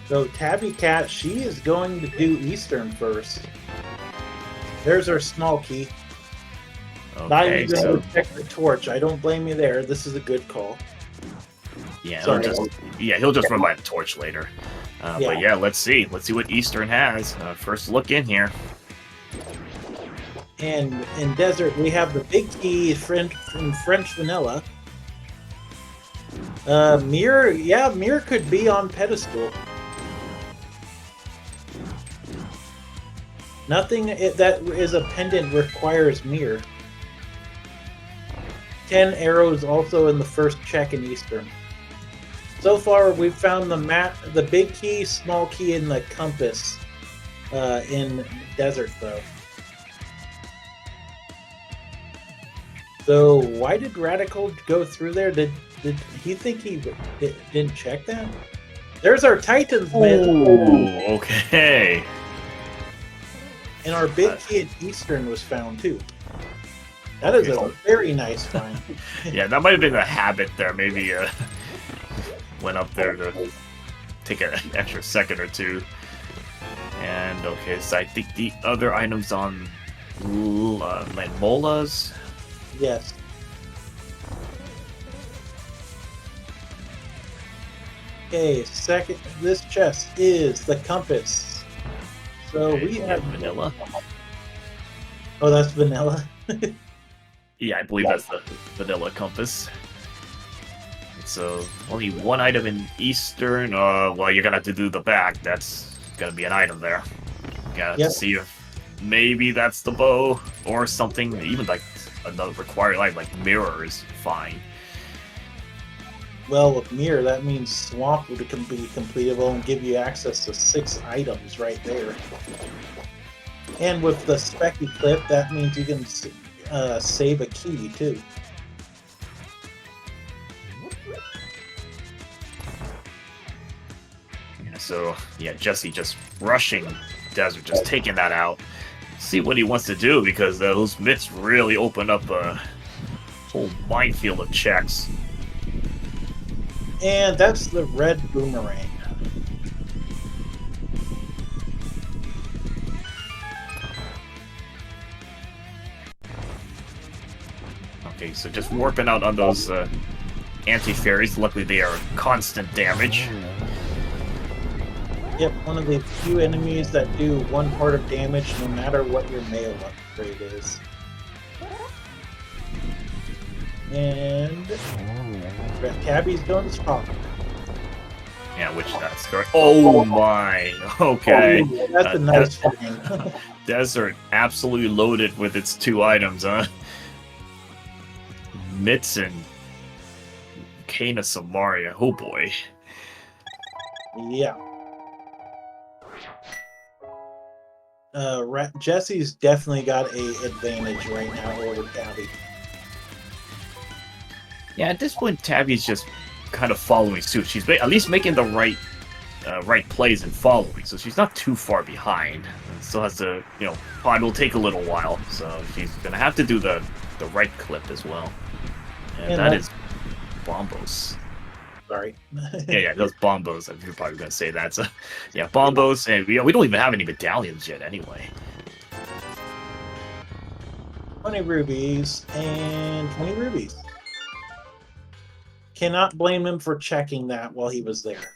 [SPEAKER 1] So Tabbycat, she is going to do Eastern first. There's our small key. Not
[SPEAKER 2] Okay,
[SPEAKER 1] even
[SPEAKER 2] so
[SPEAKER 1] going to check the torch. I don't blame you there. This is a good call.
[SPEAKER 2] yeah,
[SPEAKER 1] Sorry.
[SPEAKER 2] he'll just run by the torch later.
[SPEAKER 1] Yeah.
[SPEAKER 2] But yeah, let's see what Eastern has. First look in here.
[SPEAKER 1] And in Desert, we have the big key from French Vanilla. Mirror could be on pedestal. Nothing that is a pendant requires Mirror. 10 arrows also in the first check in Eastern. So far, we've found the big key, small key, and the compass in Desert, though. So why did Radical go through there? Did he think he didn't check that? There's our Titans, man.
[SPEAKER 2] Ooh, okay.
[SPEAKER 1] And our big key in Eastern was found, too. That is a very nice find.
[SPEAKER 2] Yeah, that might have been a habit there. Maybe went up there to take an extra second or two. And okay, so I think the other items on Landmola's.
[SPEAKER 1] Yes. Okay, second. This chest is the compass. So
[SPEAKER 2] Okay,
[SPEAKER 1] we have
[SPEAKER 2] vanilla.
[SPEAKER 1] Oh, that's vanilla.
[SPEAKER 2] Yeah, I believe that's the vanilla compass. So only one item in Eastern. Well, you're gonna have to do the back. That's gonna be an item there. You gotta have to see if maybe that's the bow or something. Even like another required item like mirror is fine.
[SPEAKER 1] Well, with Mirror, that means Swamp would be completable and give you access to 6 items right there. And with the Specky Clip, that means you can save a key, too.
[SPEAKER 2] Yeah, so, yeah, Jesse just rushing Desert, just taking that out. See what he wants to do, because those mitts really open up a whole minefield of checks.
[SPEAKER 1] And that's the red boomerang.
[SPEAKER 2] Okay, so just warping out on those anti-fairies. Luckily they are constant damage.
[SPEAKER 1] Yep, one of the few enemies that do 1 part of damage no matter what your mail upgrade is. And Tabby's going to spot.
[SPEAKER 2] Yeah, which that's correct. Oh my! Okay.
[SPEAKER 1] Oh, that's a nice thing.
[SPEAKER 2] Desert absolutely loaded with its 2 items, huh? Mitts and Kana Samaria. Oh boy.
[SPEAKER 1] Yeah. Jesse's definitely got a advantage right now over Tabby.
[SPEAKER 2] Yeah, at this point, Tabby's just kind of following suit. She's at least making the right plays and following, so she's not too far behind. Still has to, Pod will take a little while, so she's gonna have to do the right clip as well. And that is Bombos.
[SPEAKER 1] Sorry.
[SPEAKER 2] yeah, those Bombos. You're probably gonna say that. So, yeah, Bombos, and we don't even have any medallions yet, anyway.
[SPEAKER 1] 20 rubies and 20 rubies. Cannot blame him for checking that while he was there.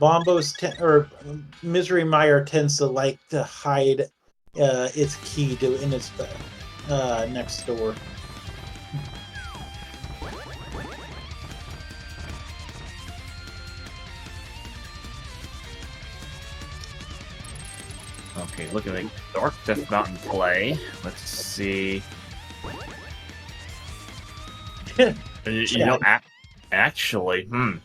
[SPEAKER 1] Bombos or Misery Mire tends to like to hide its key in its next door.
[SPEAKER 2] looking like Dark Death Mountain play. Let's see. You know, actually, I'm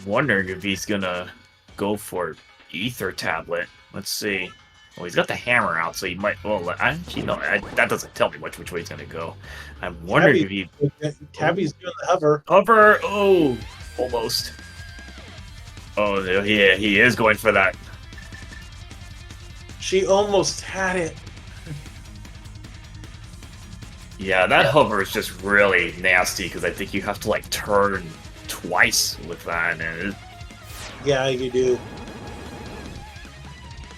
[SPEAKER 2] wondering if he's gonna go for Ether Tablet. Let's see. Well, he's got the hammer out, so he might. Well, actually, no, that doesn't tell me which way he's gonna go. I'm wondering if he.
[SPEAKER 1] Tabby's doing the hover.
[SPEAKER 2] Hover! Oh, almost. Oh, yeah, he is going for that.
[SPEAKER 1] She almost had it.
[SPEAKER 2] Yeah, that hover is just really nasty because I think you have to like turn twice with that. And
[SPEAKER 1] yeah, you do.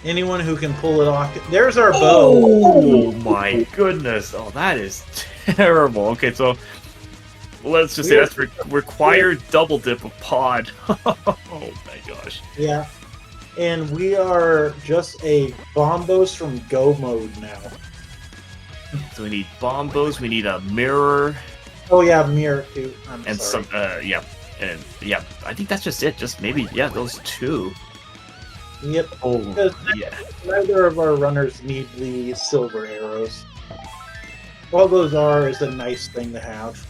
[SPEAKER 1] Anyone who can pull it off. There's our bow.
[SPEAKER 2] Oh my goodness! Oh, that is terrible. Okay, so let's just say that's required double dip of pod. Oh my gosh.
[SPEAKER 1] Yeah, and we are just a bombos from go mode now.
[SPEAKER 2] So we need bombos. We need a mirror.
[SPEAKER 1] Oh yeah, mirror too.
[SPEAKER 2] And sorry. Yeah, and yeah. I think that's just it. Just maybe those two.
[SPEAKER 1] Yep.
[SPEAKER 2] Oh
[SPEAKER 1] yeah. Neither of our runners need the silver arrows. All those are is a nice thing to have.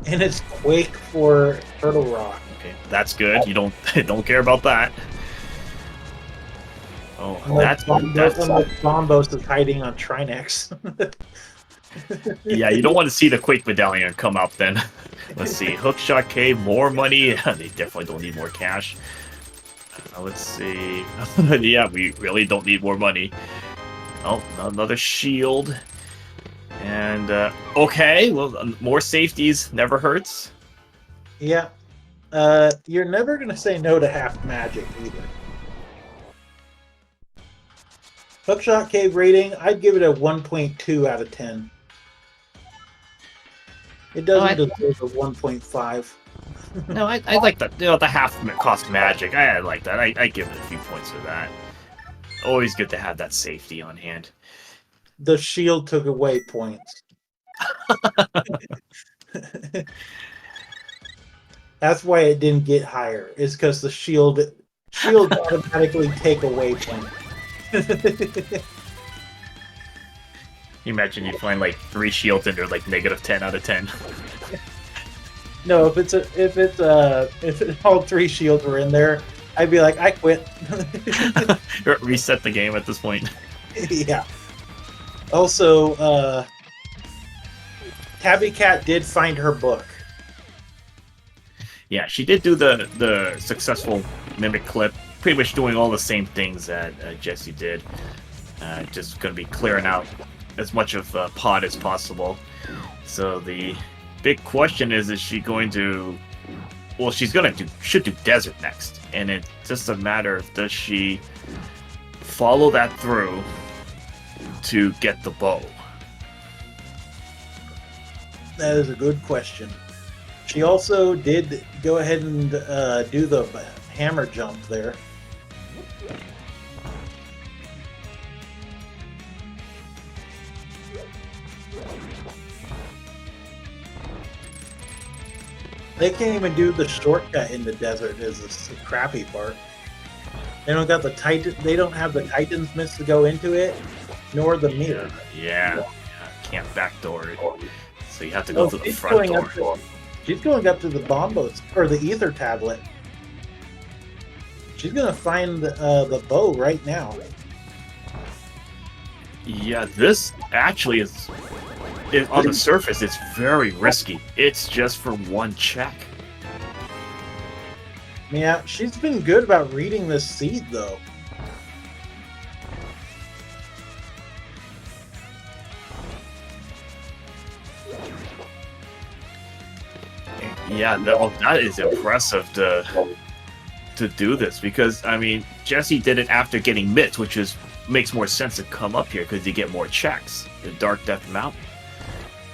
[SPEAKER 1] And it's Quake for Turtle Rock.
[SPEAKER 2] Okay, that's good. You don't care about that. Oh, that's
[SPEAKER 1] Bombos is hiding on Trinex.
[SPEAKER 2] Yeah, you don't want to see the Quake Medallion come up then. Let's see. Hookshot Cave, more money. They definitely don't need more cash. Let's see. Yeah, we really don't need more money. Oh, another shield. And, okay, well, more safeties never hurts.
[SPEAKER 1] Yeah. You're never going to say no to half magic either. Hookshot Cave rating, I'd give it a 1.2 out of 10. It doesn't deserve a 1.5.
[SPEAKER 2] No, I like that. You know, the half cost magic. I like that. I give it a few points for that. Always good to have that safety on hand.
[SPEAKER 1] The shield took away points. That's why it didn't get higher. Is because the shield automatically take away points.
[SPEAKER 2] You imagine you find like 3 shields and they're like -10 out of 10.
[SPEAKER 1] No, if all 3 shields were in there, I'd be like, I quit.
[SPEAKER 2] Reset the game at this point.
[SPEAKER 1] Yeah. Also, Tabbycat did find her book.
[SPEAKER 2] Yeah, she did do the successful mimic clip, pretty much doing all the same things that Jesse did. Just going to be clearing out as much of pod as possible. So the big question is she going to... Well, should do desert next. And it's just a matter of does she follow that through to get the bow?
[SPEAKER 1] That is a good question. She also did go ahead and do the hammer jump there. They can't even do the shortcut in the desert. Is the crappy part. They don't got the Titan. They don't have the Titan's Mist to go into it, nor the mirror.
[SPEAKER 2] Yeah. Can't backdoor it. So you have to go to the front door.
[SPEAKER 1] She's going up to the bombos or the ether tablet. She's gonna find the bow right now.
[SPEAKER 2] Yeah, this actually is. On the surface, it's very risky. It's just for one check.
[SPEAKER 1] Yeah, she's been good about reading this seed, though.
[SPEAKER 2] Yeah, that is impressive to do this because I mean Jesse did it after getting Mitts, which makes more sense to come up here because you get more checks. The Dark Death Mountain.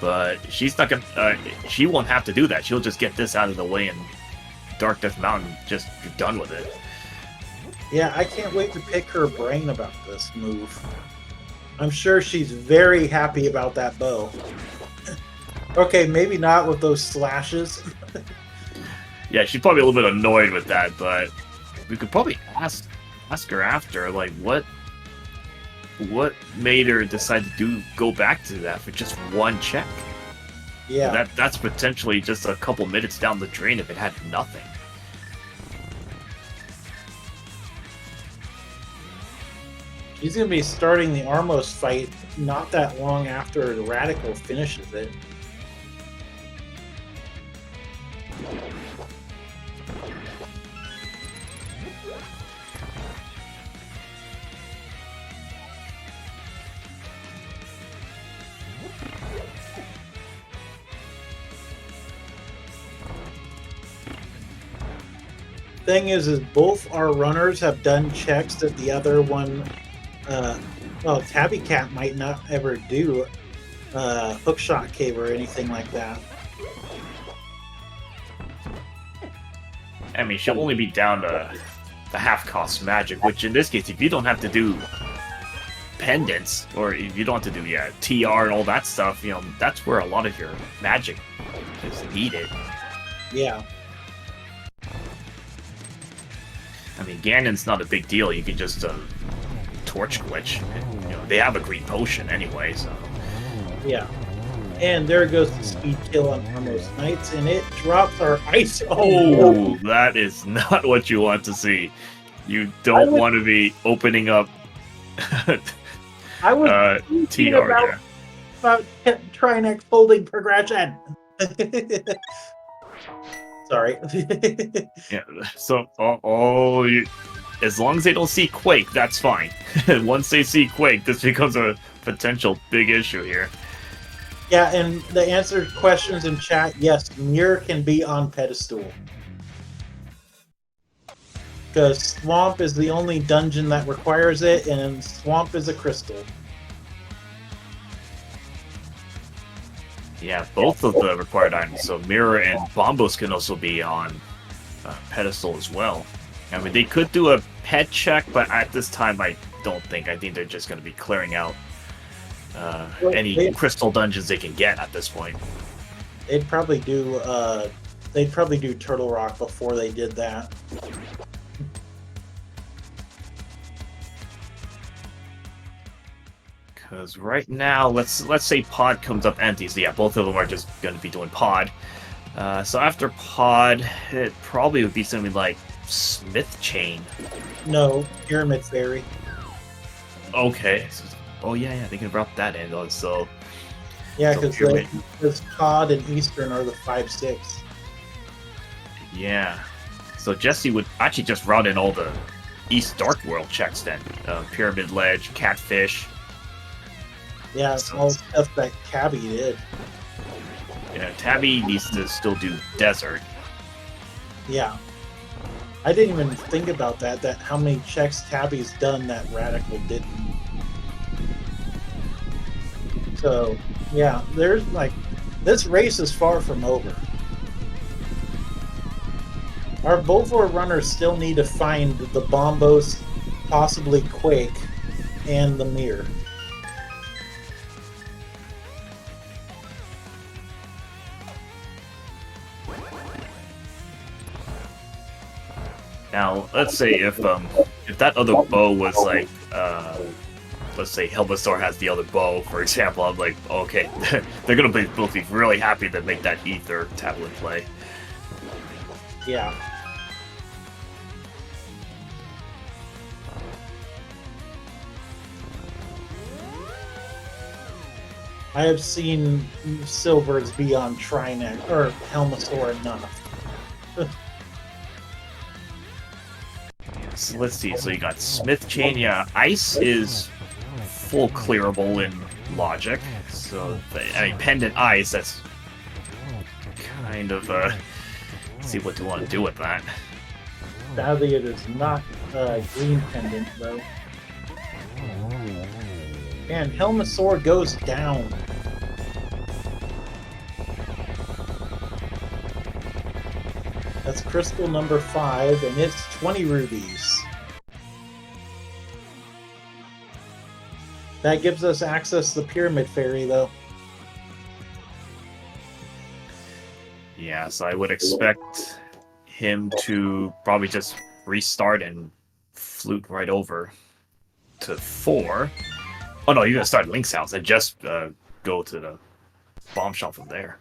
[SPEAKER 2] But she's not gonna. She won't have to do that. She'll just get this out of the way, and Dark Death Mountain, just you're done with it.
[SPEAKER 1] Yeah, I can't wait to pick her brain about this move. I'm sure she's very happy about that bow. Okay, maybe not with those slashes.
[SPEAKER 2] Yeah, she's probably a little bit annoyed with that, but we could probably ask her after, like, what made her decide to go back to that for just one check.
[SPEAKER 1] Yeah.
[SPEAKER 2] That's potentially just a couple minutes down the drain if it had nothing.
[SPEAKER 1] He's going to be starting the Armos fight not that long after the Radical finishes it. Thing is both our runners have done checks that the other one, well, Tabbycat might not ever do hookshot cave or anything like that.
[SPEAKER 2] I mean, she'll only be down to the half-cost magic, which in this case, if you don't have to do pendants, or if you don't have to do, TR and all that stuff, you know, that's where a lot of your magic is needed.
[SPEAKER 1] Yeah.
[SPEAKER 2] I mean, Ganon's not a big deal. You can just torch glitch. And, you know, they have a green potion anyway, so.
[SPEAKER 1] Yeah. And there goes the speed kill on Armos Knights, and it drops our ice.
[SPEAKER 2] Oh, that is not what you want to see. You don't want to be opening up
[SPEAKER 1] I was
[SPEAKER 2] TR
[SPEAKER 1] about Trinex folding progression. Sorry.
[SPEAKER 2] Yeah, so as long as they don't see Quake, that's fine. Once they see Quake, this becomes a potential big issue here.
[SPEAKER 1] Yeah, and the answer to questions in chat, yes, Mirror can be on pedestal. Because Swamp is the only dungeon that requires it, and Swamp is a crystal.
[SPEAKER 2] Yeah, both of the required items. So Mirror and Bombos can also be on pedestal as well. I mean, they could do a pet check, but at this time, I don't think. I think they're just going to be clearing out any crystal dungeons they can get at this point.
[SPEAKER 1] They'd probably do Turtle Rock before they did that.
[SPEAKER 2] Because right now, let's say Pod comes up empty. So yeah, both of them are just going to be doing Pod. So after Pod, it probably would be something like Smith Chain.
[SPEAKER 1] No, Pyramid Fairy.
[SPEAKER 2] Okay. Oh yeah, they can drop that in though. So
[SPEAKER 1] yeah, because Pod and Eastern are the 5/6.
[SPEAKER 2] Yeah. So Jesse would actually just route in all the East Dark World checks then. Pyramid Ledge, Catfish.
[SPEAKER 1] Yeah, it's all stuff that Tabby did.
[SPEAKER 2] Yeah, Tabby needs to still do Desert.
[SPEAKER 1] Yeah. I didn't even think about that how many checks Tabby's done that Radical didn't. So, yeah, there's this race is far from over. Both our runners still need to find the Bombos, possibly Quake, and the Mirror.
[SPEAKER 2] Now, let's say if that other bow was like, let's say Helmasaur has the other bow, for example, I'm like, okay, they're gonna both be really happy to make that Ether tablet play.
[SPEAKER 1] Yeah. I have seen Silvers be on Trinex or Helmasaur enough.
[SPEAKER 2] So let's see. So you got Smith Chain. Yeah, Ice is full clearable in Logic. So I mean, Pendant Ice. That's kind of see what you want to do with that.
[SPEAKER 1] Sadly, it is not Green Pendant though. And Helmasaur goes down. That's crystal number 5, and it's 20 rubies. That gives us access to the Pyramid Fairy, though.
[SPEAKER 2] Yeah, so I would expect him to probably just restart and flute right over to 4. Oh no, you're gonna start Link's house and just go to the bomb shop from there.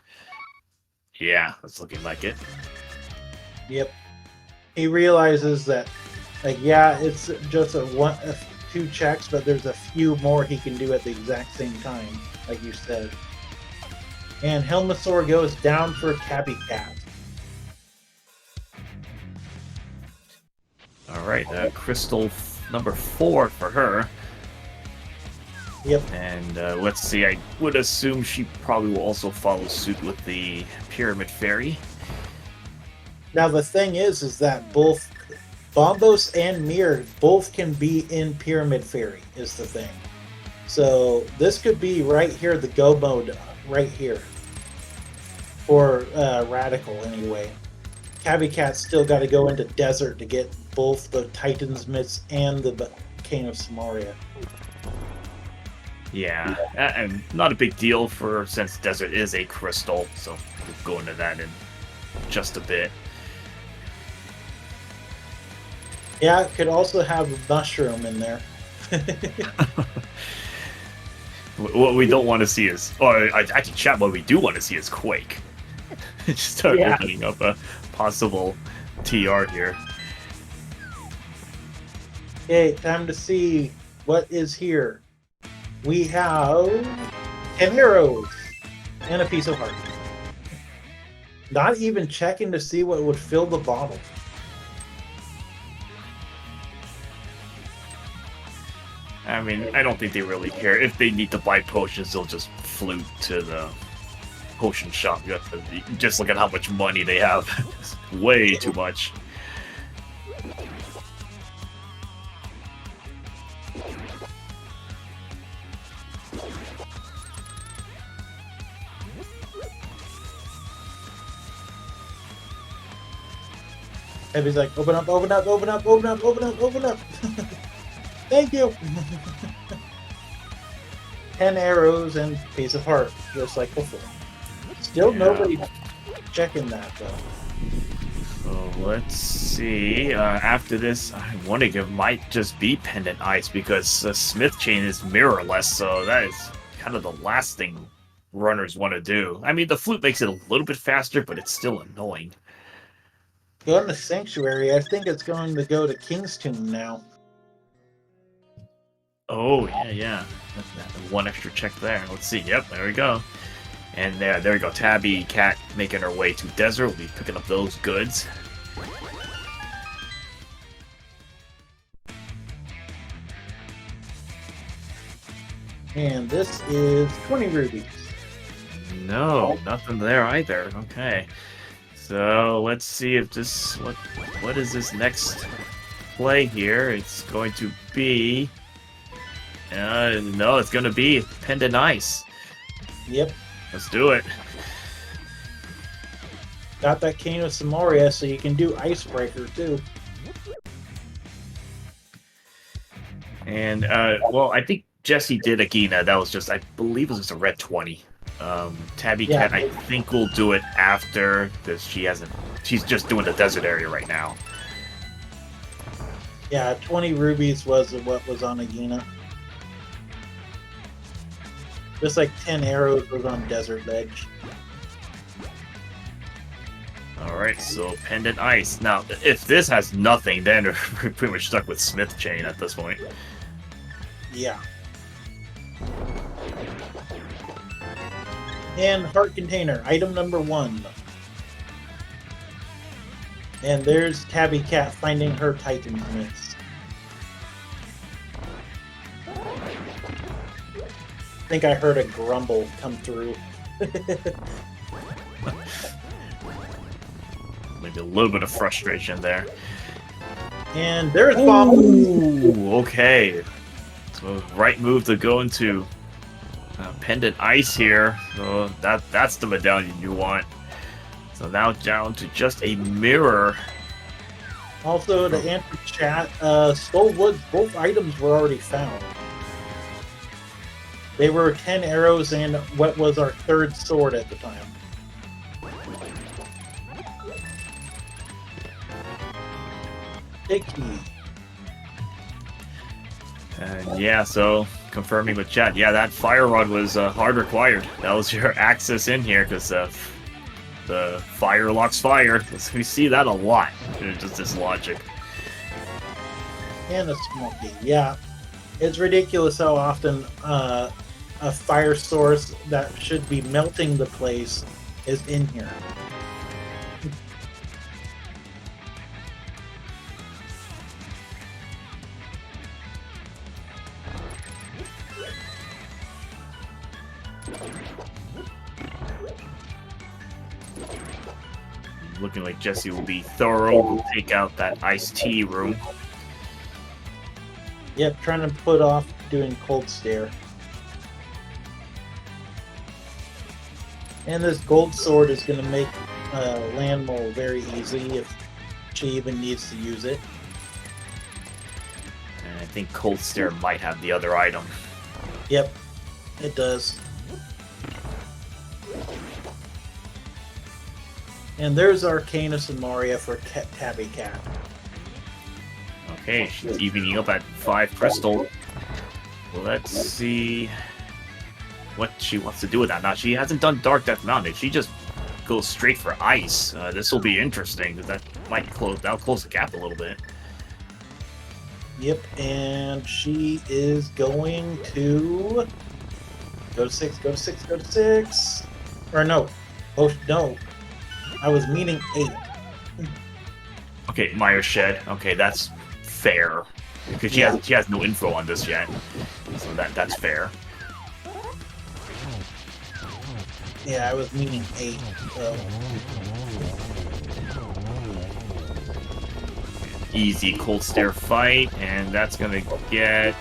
[SPEAKER 2] Yeah, that's looking like it.
[SPEAKER 1] Yep. He realizes that, like, yeah, it's just a 2 checks, but there's a few more he can do at the exact same time, like you said. And Helmasaur goes down for Tabbycat.
[SPEAKER 2] All right, crystal number 4 for her.
[SPEAKER 1] Yep.
[SPEAKER 2] And let's see, I would assume she probably will also follow suit with the Pyramid Fairy.
[SPEAKER 1] Now the thing is that both Bombos and Mirror both can be in Pyramid Fairy, is the thing. So this could be right here, the go mode right here. For Radical, anyway. Tabbycat's still got to go into Desert to get both the Titan's Mitts and the Cane of Samaria.
[SPEAKER 2] Yeah, and not a big deal for since Desert is a crystal, so we'll go into that in just a bit.
[SPEAKER 1] Yeah, it could also have a mushroom in there.
[SPEAKER 2] What we don't want to see is, or actually, chat, what we do want to see is Quake. Just start opening up a possible TR here.
[SPEAKER 1] Okay, time to see what is here. We have 10 arrows and a piece of heart. Not even checking to see what would fill the bottle.
[SPEAKER 2] I mean, I don't think they really care. If they need to buy potions, they'll just flute to the potion shop. Just look at how much money they have. It's way too much.
[SPEAKER 1] Heavy's like, open up, open up, open up, open up, open up, open up. Thank you. 10 arrows and piece of heart, just like before. Still nobody checking that, though.
[SPEAKER 2] So let's see. After this, I wonder if it might just be Pendant Ice because Smith Chain is mirrorless, so that is kind of the last thing runners want to do. I mean, the flute makes it a little bit faster, but it's still annoying.
[SPEAKER 1] Going to Sanctuary, I think it's going to go to King's Tomb now.
[SPEAKER 2] Oh, yeah. One extra check there. Let's see. Yep, there we go. And there we go. Tabbycat making her way to Desert. We'll be picking up those goods.
[SPEAKER 1] And this is 20 rubies.
[SPEAKER 2] No, nothing there either. Okay. So let's see if this... What is this next play here? It's going to be... no, it's going to be Pendant Ice.
[SPEAKER 1] Yep.
[SPEAKER 2] Let's do it.
[SPEAKER 1] Got that Cane of Samaria, so you can do Icebreaker, too.
[SPEAKER 2] And, well, I think Jesse did Agina. That was just, I believe it was just a red 20. Tabbycat, I think will do it after, because she's just doing the desert area right now.
[SPEAKER 1] Yeah, 20 rubies was what was on Agina. Just like 10 arrows was on Desert Ledge.
[SPEAKER 2] Alright, so Pendant Ice. Now, if this has nothing, then we're pretty much stuck with Smith Chain at this point.
[SPEAKER 1] Yeah. And Heart Container, item number 1. And there's Tabbycat finding her Titan's Mitts. I think I heard a grumble come through.
[SPEAKER 2] Maybe a little bit of frustration there.
[SPEAKER 1] And there's Bomb.
[SPEAKER 2] Ooh, okay. So right move to go into Pendant Ice here. So that's the medallion you want. So now down to just a mirror.
[SPEAKER 1] Also, to answer chat, Skullwood, both items were already found. They were 10 arrows and what was our 3rd sword at the time. Icky.
[SPEAKER 2] And yeah, so confirming with chat, yeah, that fire rod was hard required. That was your access in here because the fire locks fire. We see that a lot. It's just this logic.
[SPEAKER 1] And a smoky. Yeah, it's ridiculous how often a fire source that should be melting the place is in here.
[SPEAKER 2] Looking like Jesse will be thorough. We'll take out that iced tea room.
[SPEAKER 1] Yep, trying to put off doing cold stare. And this gold sword is going to make land mole very easy if she even needs to use it.
[SPEAKER 2] And I think cold stare might have the other item.
[SPEAKER 1] Yep, it does. And there's Arcanus and Maria for Tabbycat.
[SPEAKER 2] Okay, she's evening up at 5 crystal. Well, let's see what she wants to do with that. Now, she hasn't done Dark Death Mountain. If she just goes straight for ice, this will be interesting, because that'll close the gap a little bit.
[SPEAKER 1] Yep, and she is going to go to 6, go to 6, go to 6. Or no. Oh, no. I was meaning 8.
[SPEAKER 2] Okay, Meyer Shed. Okay, that's fair. Because she has no info on this yet. So that's fair.
[SPEAKER 1] Yeah, I was meaning 8. So.
[SPEAKER 2] Easy cold stare fight, and that's gonna get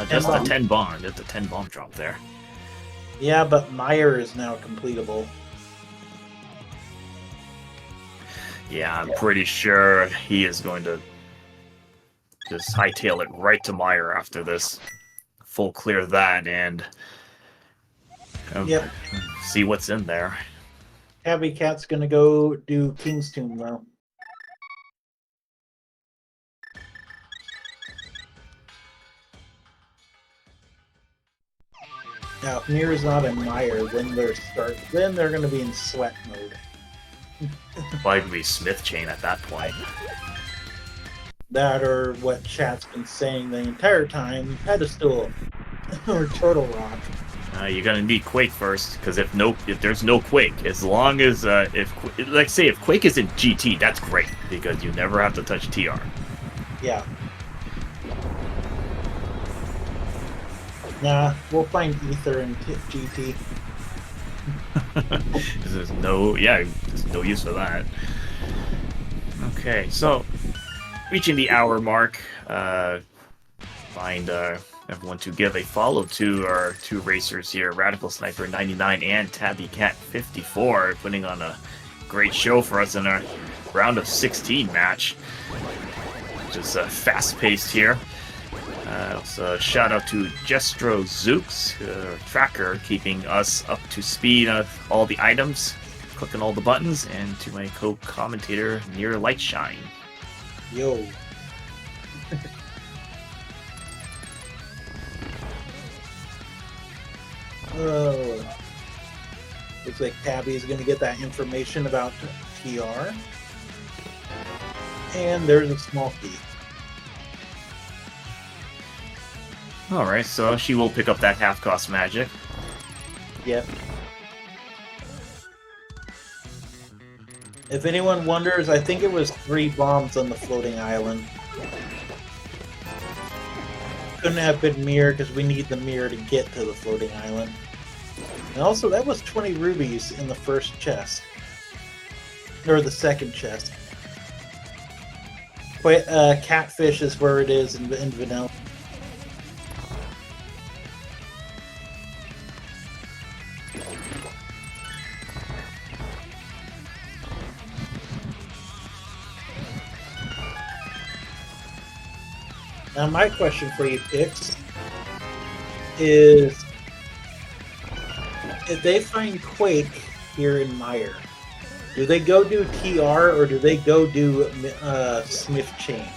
[SPEAKER 2] just a 10 bomb. Just a 10 bomb drop there.
[SPEAKER 1] Yeah, but Meyer is now completable.
[SPEAKER 2] Yeah, I'm pretty sure he is going to just hightail it right to Meyer after this. Full clear that and see what's in there.
[SPEAKER 1] Tabbycat's gonna go do King's Tomb though. Now, if Mirror's not in Meyer, then they're gonna be in sweat mode.
[SPEAKER 2] Probably be Smith Chain at that point.
[SPEAKER 1] That or what chat's been saying the entire time, Pedestal or Turtle Rock.
[SPEAKER 2] You're gonna need Quake first, because if there's no Quake, as long as if Quake is in GT, that's great because you never have to touch TR.
[SPEAKER 1] Yeah. Nah, we'll find Ether in GT.
[SPEAKER 2] There's no use for that. Okay, so reaching the hour mark, find everyone to give a follow to our two racers here, RadicalSniper99 and Tabbycat54, putting on a great show for us in our round of 16 match, which is fast-paced here. So shout out to Jestro Zooks, tracker, keeping us up to speed on all the items, clicking all the buttons, and to my co-commentator, Near Lightshine.
[SPEAKER 1] Yo. Oh. Looks like Tabby is going to get that information about TR. And there's a small key.
[SPEAKER 2] Alright, so she will pick up that half-cost magic.
[SPEAKER 1] Yep. If anyone wonders, I think it was 3 bombs on the floating island. Couldn't have been mirror because we need the mirror to get to the floating island. And also, that was 20 rubies in the first chest. Or the second chest. But Catfish is where it is in vanilla. Now my question for you, Pix, is if they find Quake here in Meyer, do they go do TR or do they go do Smith Chain?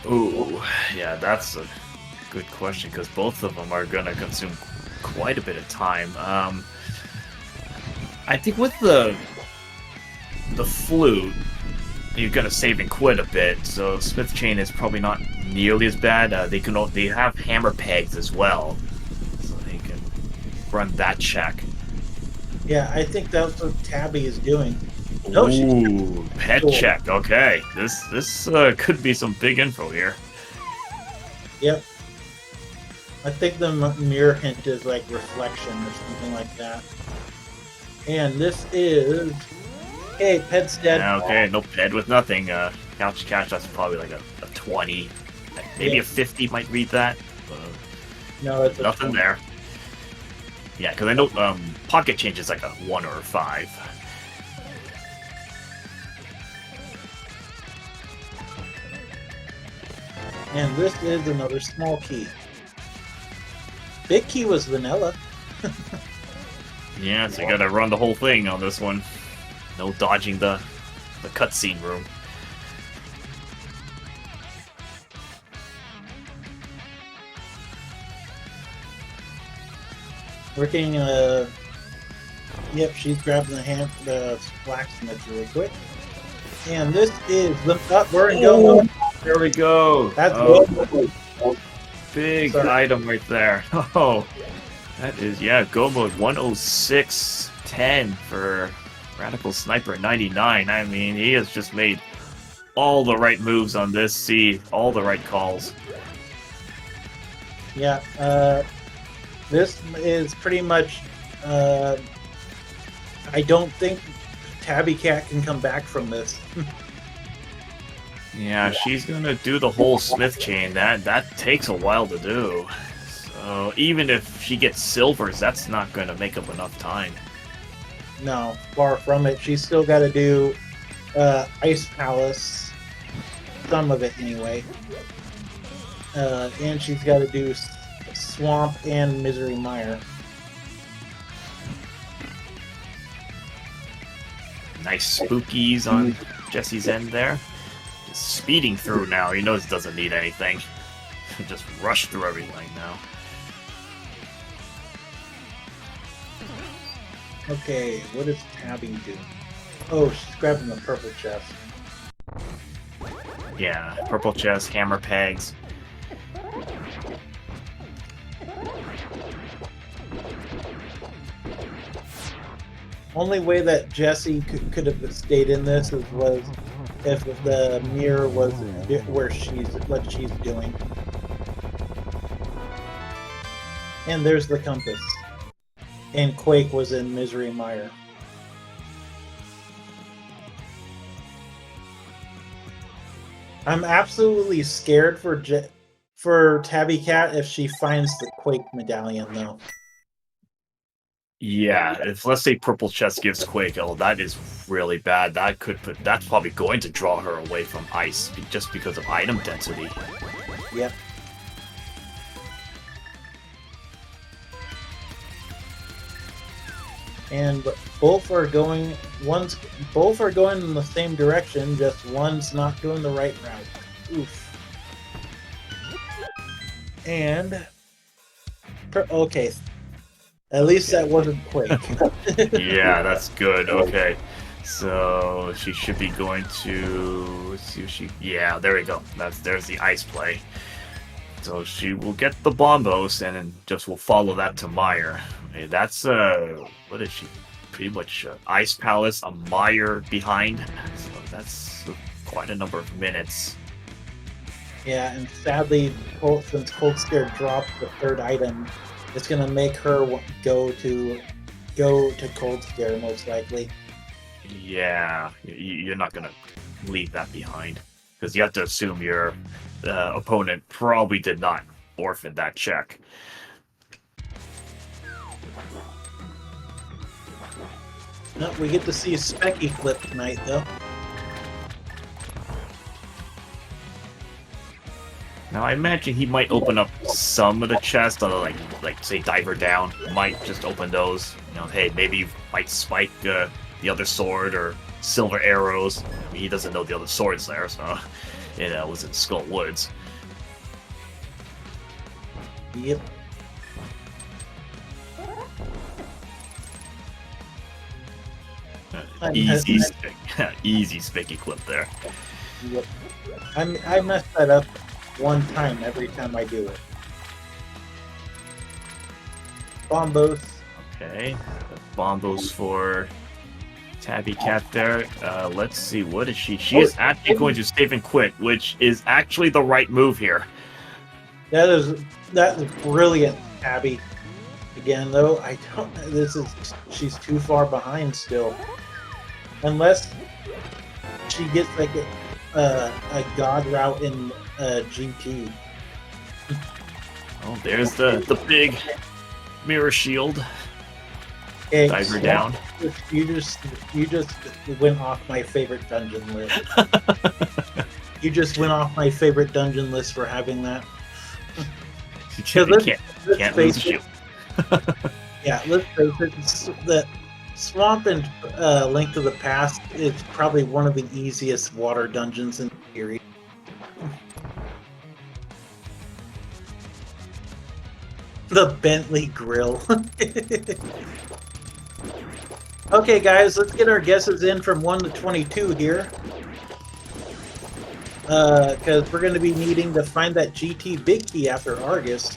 [SPEAKER 2] Ooh, yeah, that's a good question because both of them are gonna consume quite a bit of time. I think with the flute, you're gonna save and quit a bit. So Smith chain is probably not nearly as bad. They have hammer pegs as well, so they can run that check.
[SPEAKER 1] Yeah, I think that's what Tabby is doing. No, she's
[SPEAKER 2] Ooh, head
[SPEAKER 1] cool.
[SPEAKER 2] check. Okay, this could be some big info here.
[SPEAKER 1] Yep. I think the mirror hint is like reflection or something like that. And this is... Hey, pet's dead.
[SPEAKER 2] Okay, no ped with nothing. Couch cash, that's probably like a 20. Maybe
[SPEAKER 1] Yeah.
[SPEAKER 2] a 50 might read that.
[SPEAKER 1] No, it's a
[SPEAKER 2] Nothing
[SPEAKER 1] 20.
[SPEAKER 2] there. Yeah, because I know pocket change is like a 1 or a 5.
[SPEAKER 1] And this is another small key. Big key was vanilla.
[SPEAKER 2] Yeah, so you gotta run the whole thing on this one. No dodging the cutscene room.
[SPEAKER 1] Working, yep, she's grabbing the blacksmith really quick. And this is the... we're in go.
[SPEAKER 2] There we go.
[SPEAKER 1] That's
[SPEAKER 2] oh, big
[SPEAKER 1] Sorry.
[SPEAKER 2] item right there. Oh, that is, yeah, go mode 106.10 for RadicalSniper99. I mean, he has just made all the right moves on this, see all the right calls.
[SPEAKER 1] Yeah, this is pretty much, I don't think Tabbycat can come back from this.
[SPEAKER 2] Yeah, she's gonna do the whole Smith chain. That takes a while to do. So even if she gets silvers, that's not gonna make up enough time.
[SPEAKER 1] No, far from it. She's still got to do Ice Palace, some of it anyway. And she's got to do Swamp and Misery Mire.
[SPEAKER 2] Nice spookies on Jesse's end there. Just speeding through now. He knows he doesn't need anything. Just rush through everything now.
[SPEAKER 1] Okay, what does Tabby do? Oh, she's grabbing the purple chest.
[SPEAKER 2] Yeah, purple chest, hammer pegs.
[SPEAKER 1] Only way that Jesse could have stayed in this was if the mirror was where what she's doing. And there's the compass. And Quake was in Misery Mire. I'm absolutely scared for Tabbycat if she finds the Quake medallion, though.
[SPEAKER 2] Yeah, if let's say purple chest gives Quake, oh, that is really bad. That's probably going to draw her away from ice just because of item density.
[SPEAKER 1] Yep. And both are going in the same direction, just one's not doing the right route. Oof. And okay. At least that wasn't Quake.
[SPEAKER 2] Yeah, that's good. Okay. So she should be going to, let's see if she, yeah, there we go. There's the ice play. So she will get the bombos and then just will follow that to Mire. Okay, that's what is she? Pretty much Ice Palace, a Mire behind. So that's quite a number of minutes.
[SPEAKER 1] Yeah, and sadly, since Cold Scare dropped the third item, it's gonna make her go to Cold Scare most likely.
[SPEAKER 2] Yeah, you're not gonna leave that behind because you have to assume your opponent probably did not orphan that check.
[SPEAKER 1] No, we get to see Specky flip tonight, though.
[SPEAKER 2] Now I imagine he might open up some of the chests, like say Diver Down, might just open those. You know, hey, maybe you might spike the other sword or silver arrows. I mean, he doesn't know the other sword's there, so it was in Skull Woods.
[SPEAKER 1] Yep.
[SPEAKER 2] Easy, easy spiky clip there.
[SPEAKER 1] Yep. I mess that up one time every time I do it. Bombos.
[SPEAKER 2] Okay, bombos for Tabbycat there. Let's see, what is she? She is actually going to save and quit, which is actually the right move here.
[SPEAKER 1] That is brilliant, Tabby. Again, though, I don't. She's too far behind still. Unless she gets like a god route in GT.
[SPEAKER 2] Oh, there's the big mirror shield.
[SPEAKER 1] Okay,
[SPEAKER 2] Dive her down.
[SPEAKER 1] You just went off my favorite dungeon list. You just went off my favorite dungeon list for having that.
[SPEAKER 2] You can't lose the shield.
[SPEAKER 1] Yeah, let's face it. The Swamp and Link to the Past is probably one of the easiest water dungeons in the series. The Bentley Grill. Okay, guys, let's get our guesses in from 1 to 22 here. Because we're going to be needing to find that GT Big Key after Argus.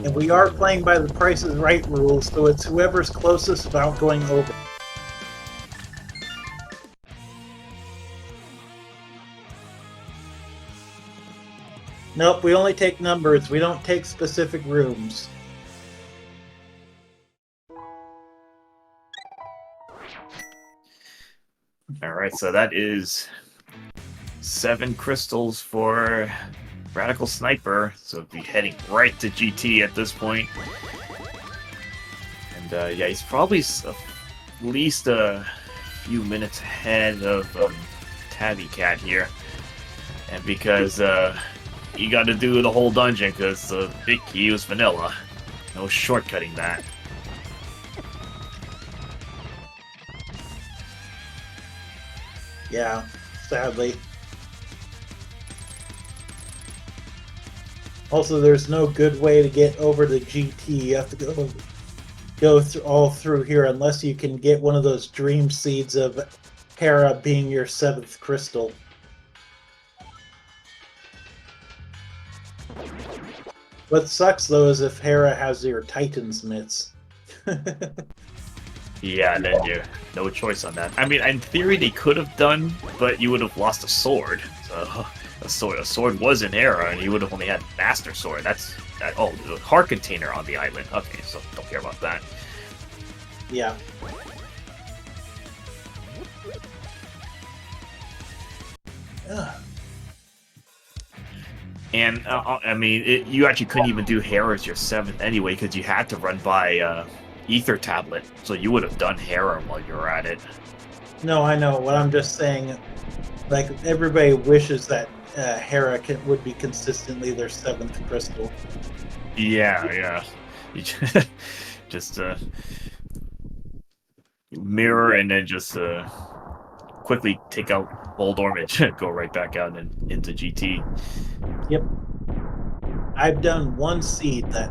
[SPEAKER 1] And we are playing by the Price is Right rules, so it's whoever's closest without going over. Nope, we only take numbers. We don't take specific rooms.
[SPEAKER 2] Alright, so that is 7 crystals for Radical Sniper, so we'll be heading right to GT at this point. And yeah, he's probably at least a few minutes ahead of Tabbycat here. And because you got to do the whole dungeon, because the big key was vanilla. No shortcutting that.
[SPEAKER 1] Yeah, sadly. Also, there's no good way to get over to GT. You have to go all through here unless you can get one of those dream seeds of Hera being your 7th crystal. What sucks though is if Hera has your Titan's mitts.
[SPEAKER 2] Yeah, then you no choice on that. I mean, in theory they could have done, but you would have lost a sword. So a sword was in Hera, and you would have only had Master Sword. Oh, the heart container on the island. Okay, so don't care about that.
[SPEAKER 1] Yeah.
[SPEAKER 2] And I mean, you actually couldn't even do Hera as your 7th anyway, because you had to run by Ether Tablet, so you would have done Hera while you were at it.
[SPEAKER 1] No, I know. What I'm just saying, like, everybody wishes that Hera would be consistently their 7th crystal.
[SPEAKER 2] Yeah. You just mirror and then just quickly take out Bold Orange, go right back out and into GT.
[SPEAKER 1] Yep. I've done one seed that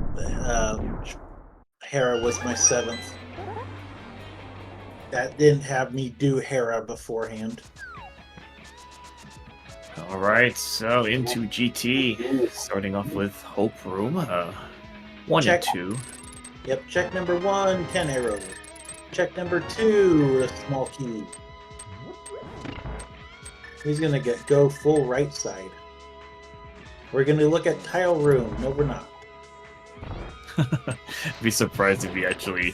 [SPEAKER 1] Hera was my 7th. That didn't have me do Hera beforehand.
[SPEAKER 2] All right, so into GT, starting off with Hope Room, 1 and 2.
[SPEAKER 1] Yep, check number 1, 10 arrows. Check number 2, a small key. He's gonna go full right side. We're gonna look at tile room. No, we're not.
[SPEAKER 2] Be surprised if he actually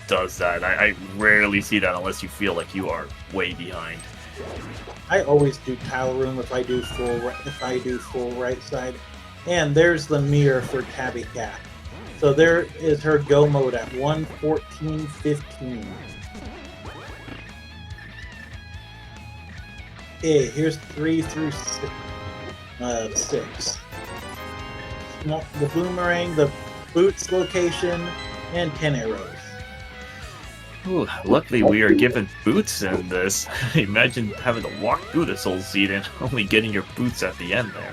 [SPEAKER 2] does that. I rarely see that unless you feel like you are way behind.
[SPEAKER 1] I always do tile room if I do full right side. And there's the mirror for Tabbycat. So there is her go mode at 1:14:15. Okay, here's 3 through 6. the boomerang, the boots location, and 10 arrows.
[SPEAKER 2] Ooh, luckily we are given boots in this. Imagine having to walk through this whole seed and only getting your boots at the end there.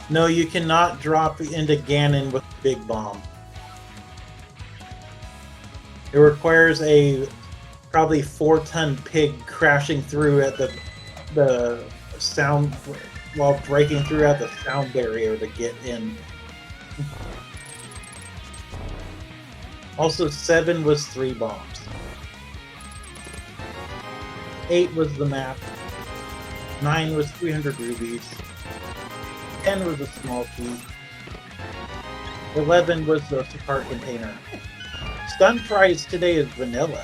[SPEAKER 1] No, you cannot drop into Ganon with Big Bomb. It requires a probably 4-ton pig crashing through at the sound while breaking through at the sound barrier to get in. Also, 7 was 3 bombs. 8 was the map. 9 was 300 rubies. 10 was a small key. 11 was the cart container. Stun prize today is vanilla.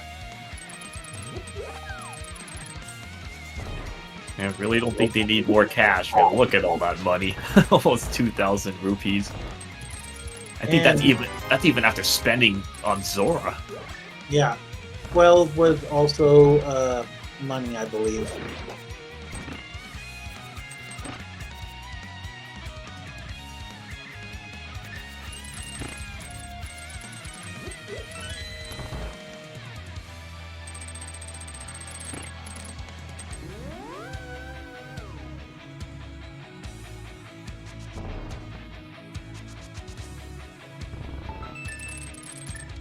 [SPEAKER 2] I really don't think they need more cash. Man, look at all that money. Almost 2,000 rupees. I think that's even after spending on Zora.
[SPEAKER 1] Yeah. 12 was also money, I believe.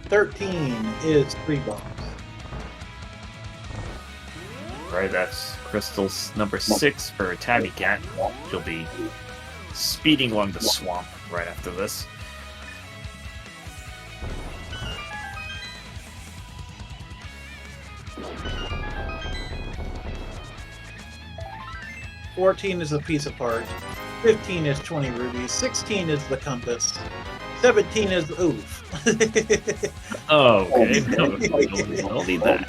[SPEAKER 1] $13 is 3 bombs.
[SPEAKER 2] Right, that's Crystal's number 6 for Tabbycat. She'll be speeding along the swamp right after this.
[SPEAKER 1] $14 is a piece of part. 15 is 20 rubies. 16 is the compass. 17 is oof.
[SPEAKER 2] Oh, okay. No, don't need that.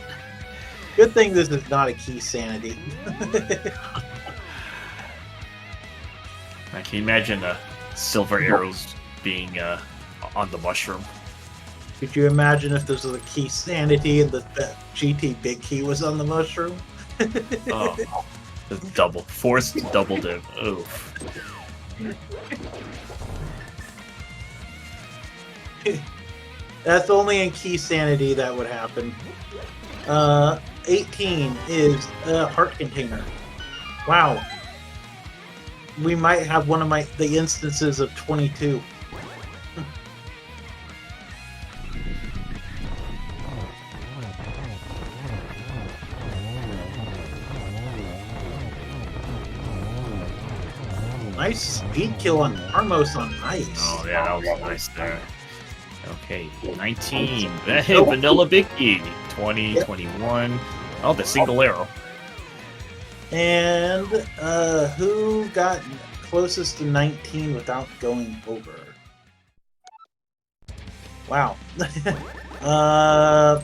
[SPEAKER 1] Good thing this is not a key sanity.
[SPEAKER 2] I can imagine silver arrows being on the mushroom.
[SPEAKER 1] Could you imagine if this was a key sanity and the GT big key was on the mushroom?
[SPEAKER 2] Oh, the forced double dip. Oof.
[SPEAKER 1] That's only in key sanity that would happen. 18 is a heart container. Wow. We might have one of the instances of 22. Nice speed kill on Armos on ice.
[SPEAKER 2] Oh yeah, that was nice there. Okay, 19. Hey, Vanilla Bicky. 20, 21. Oh, the single arrow.
[SPEAKER 1] And who got closest to 19 without going over? Wow.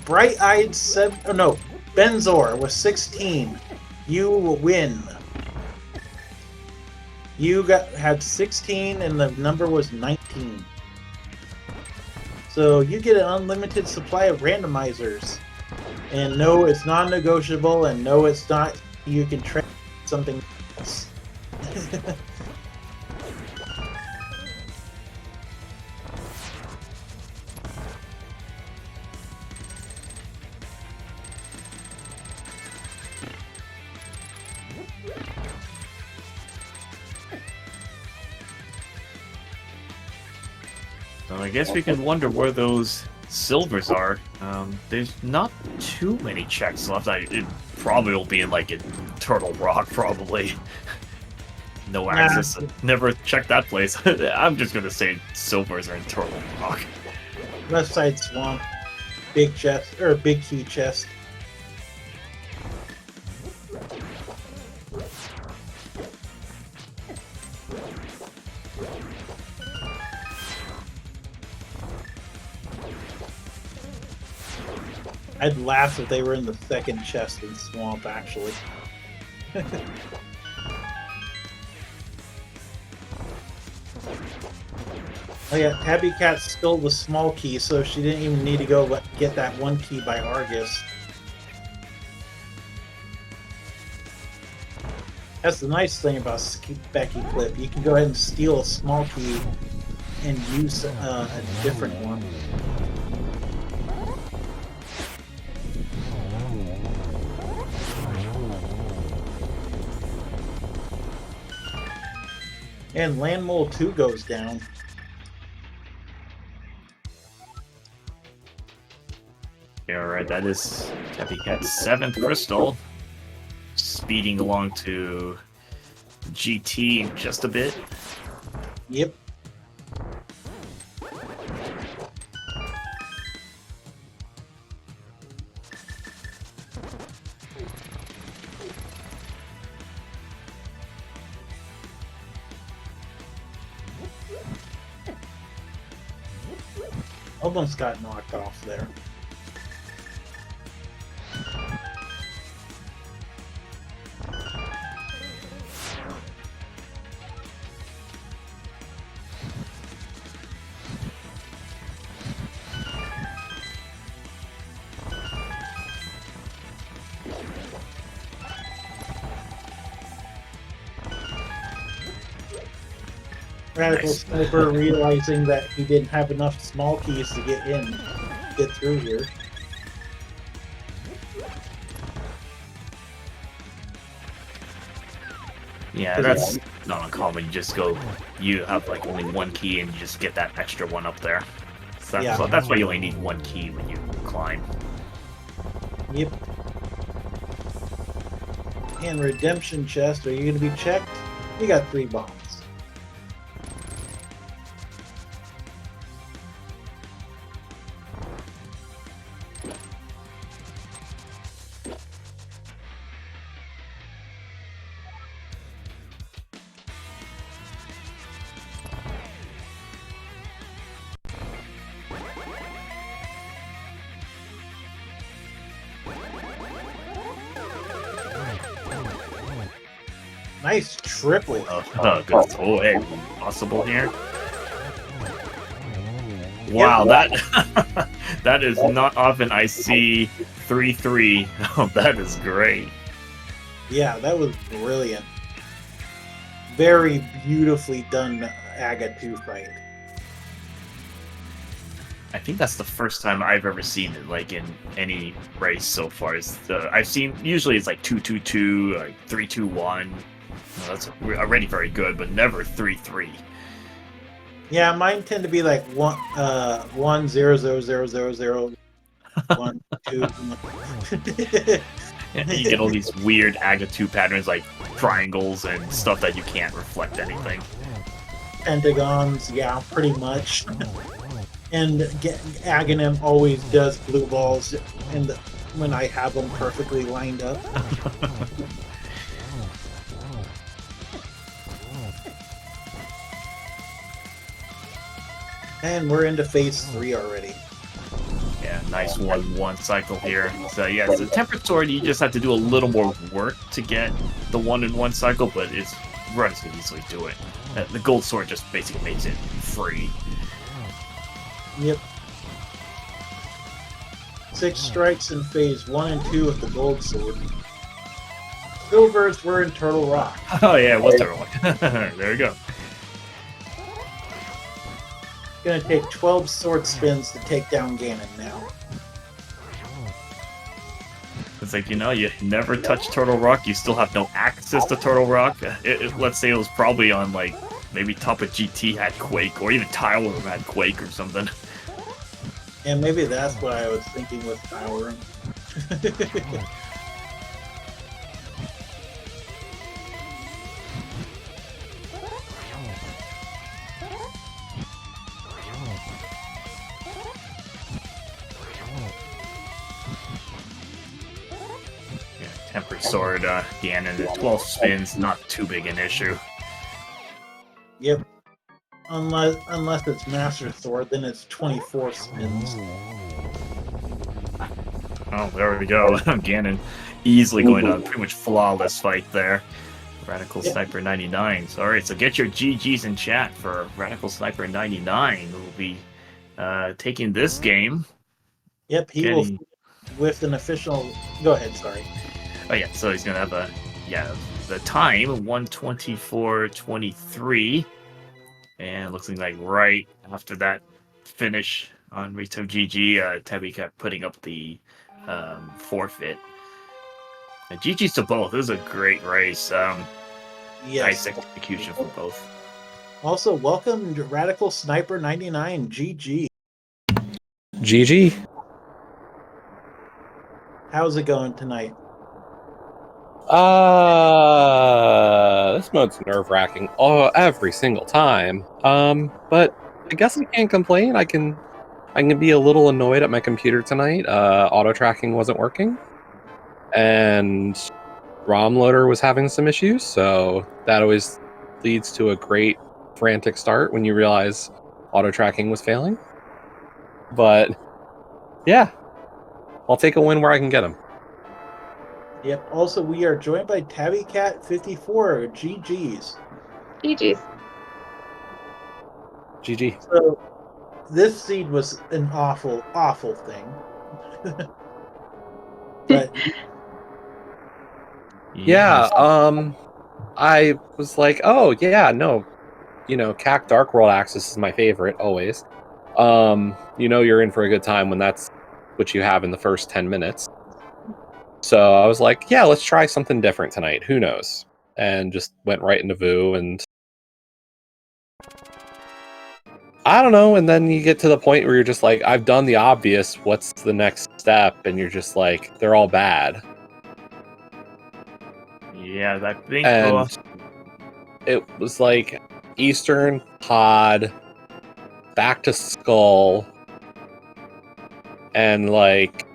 [SPEAKER 1] Bright-eyed 7. Oh no, Benzor was 16. You win. You had 16 and the number was 19. So you get an unlimited supply of randomizers. And no, it's non-negotiable, and no, it's not. You can trade something else.
[SPEAKER 2] So I guess we can wonder where those silvers are. There's not too many checks left. It probably will be in like in Turtle Rock, probably. No access. Never checked that place. I'm just gonna say silvers are in Turtle Rock.
[SPEAKER 1] Left side swamp, big chest or big key chest. I'd laugh if they were in the second chest in swamp, actually. Oh yeah, Tabbycat stole the small key, so she didn't even need to go get that one key by Argus. That's the nice thing about Becky Clip. You can go ahead and steal a small key and use a different one. And Land Mole 2 goes down.
[SPEAKER 2] Yeah, alright, that is Tabbycat's 7th crystal. Speeding along to GT just a bit.
[SPEAKER 1] Yep. Almost got knocked off there. Radical Sniper realizing that he didn't have enough small keys to get through here.
[SPEAKER 2] Yeah, that's not uncommon. You have like only one key and you just get that extra one up there. So that's why you only need one key when you climb.
[SPEAKER 1] Yep. And redemption chest, are you going to be checked? You got 3 bombs. Nice triplet.
[SPEAKER 2] Good throw in possible here. Wow, that is not often I see 3-3. Oh, that is great.
[SPEAKER 1] Yeah, that was brilliant. Very beautifully done Aga 2 fight.
[SPEAKER 2] I think that's the first time I've ever seen it, like in any race so far. I've seen usually it's like 2-2-2, like 3-2-1. Well, that's already very good, but never 3-3.
[SPEAKER 1] Yeah, mine tend to be like 1 0 0 0 0 0 1 2.
[SPEAKER 2] And you get all these weird Aga 2 patterns like triangles and stuff that you can't reflect anything.
[SPEAKER 1] Pentagons, yeah, pretty much. And Aghanim always does blue balls, and when I have them perfectly lined up. And we're into phase 3 already.
[SPEAKER 2] Yeah, nice 1-1 cycle here. So yeah, it's a tempered sword. You just have to do a little more work to get the 1-in-1 cycle, but runs can easily do it. The gold sword just basically makes it free.
[SPEAKER 1] Yep. 6 strikes in phase 1 and 2 of the gold sword. Silvers were in Turtle Rock.
[SPEAKER 2] Oh yeah, it was Turtle Rock. There we go.
[SPEAKER 1] Gonna take 12 sword spins to take down Ganon now.
[SPEAKER 2] It's like, you never touch Turtle Rock, you still have no access to Turtle Rock. Let's say it was probably on, like, maybe top of GT had Quake, or even Tile Room had Quake or something.
[SPEAKER 1] And maybe that's what I was thinking with Tile Room.
[SPEAKER 2] Tempered Sword, Ganon at 12 spins, not too big an issue.
[SPEAKER 1] Yep. Unless it's Master Sword, then it's 24 spins.
[SPEAKER 2] Oh, there we go. Ganon easily going on a pretty much flawless fight there. RadicalSniper99. So, alright, so get your GGs in chat for RadicalSniper99, who will be taking this game.
[SPEAKER 1] Yep, he will with an official... Go ahead, sorry.
[SPEAKER 2] Oh yeah, so he's gonna have the time 1:24:23, and looks like right after that finish on Rito GG, Tabbycat putting up the forfeit. And GG's to both. It was a great race.
[SPEAKER 1] Yes.
[SPEAKER 2] Nice execution for both.
[SPEAKER 1] Also, welcome to RadicalSniper99 GG.
[SPEAKER 3] GG.
[SPEAKER 1] How's it going tonight?
[SPEAKER 3] This mode's nerve-wracking every single time. But I guess I can't complain. I can be a little annoyed at my computer tonight. Auto tracking wasn't working, and ROM loader was having some issues. So that always leads to a great frantic start when you realize auto tracking was failing. But yeah, I'll take a win where I can get them.
[SPEAKER 1] Yep. Also, we are joined by Tabbycat54. GG's.
[SPEAKER 4] GG's.
[SPEAKER 3] GG.
[SPEAKER 1] So, this seed was an awful, awful thing. But
[SPEAKER 3] yeah, I was like, oh yeah, no, CAC Dark World Axis is my favorite always. You're in for a good time when that's what you have in the first 10 minutes. So I was like, yeah, let's try something different tonight. Who knows? And just went right into VOO, and I don't know. And then you get to the point where you're just like, I've done the obvious. What's the next step? And you're just like, they're all bad.
[SPEAKER 2] Yeah, I think.
[SPEAKER 3] And it was like Eastern, Pod, back to Skull, and like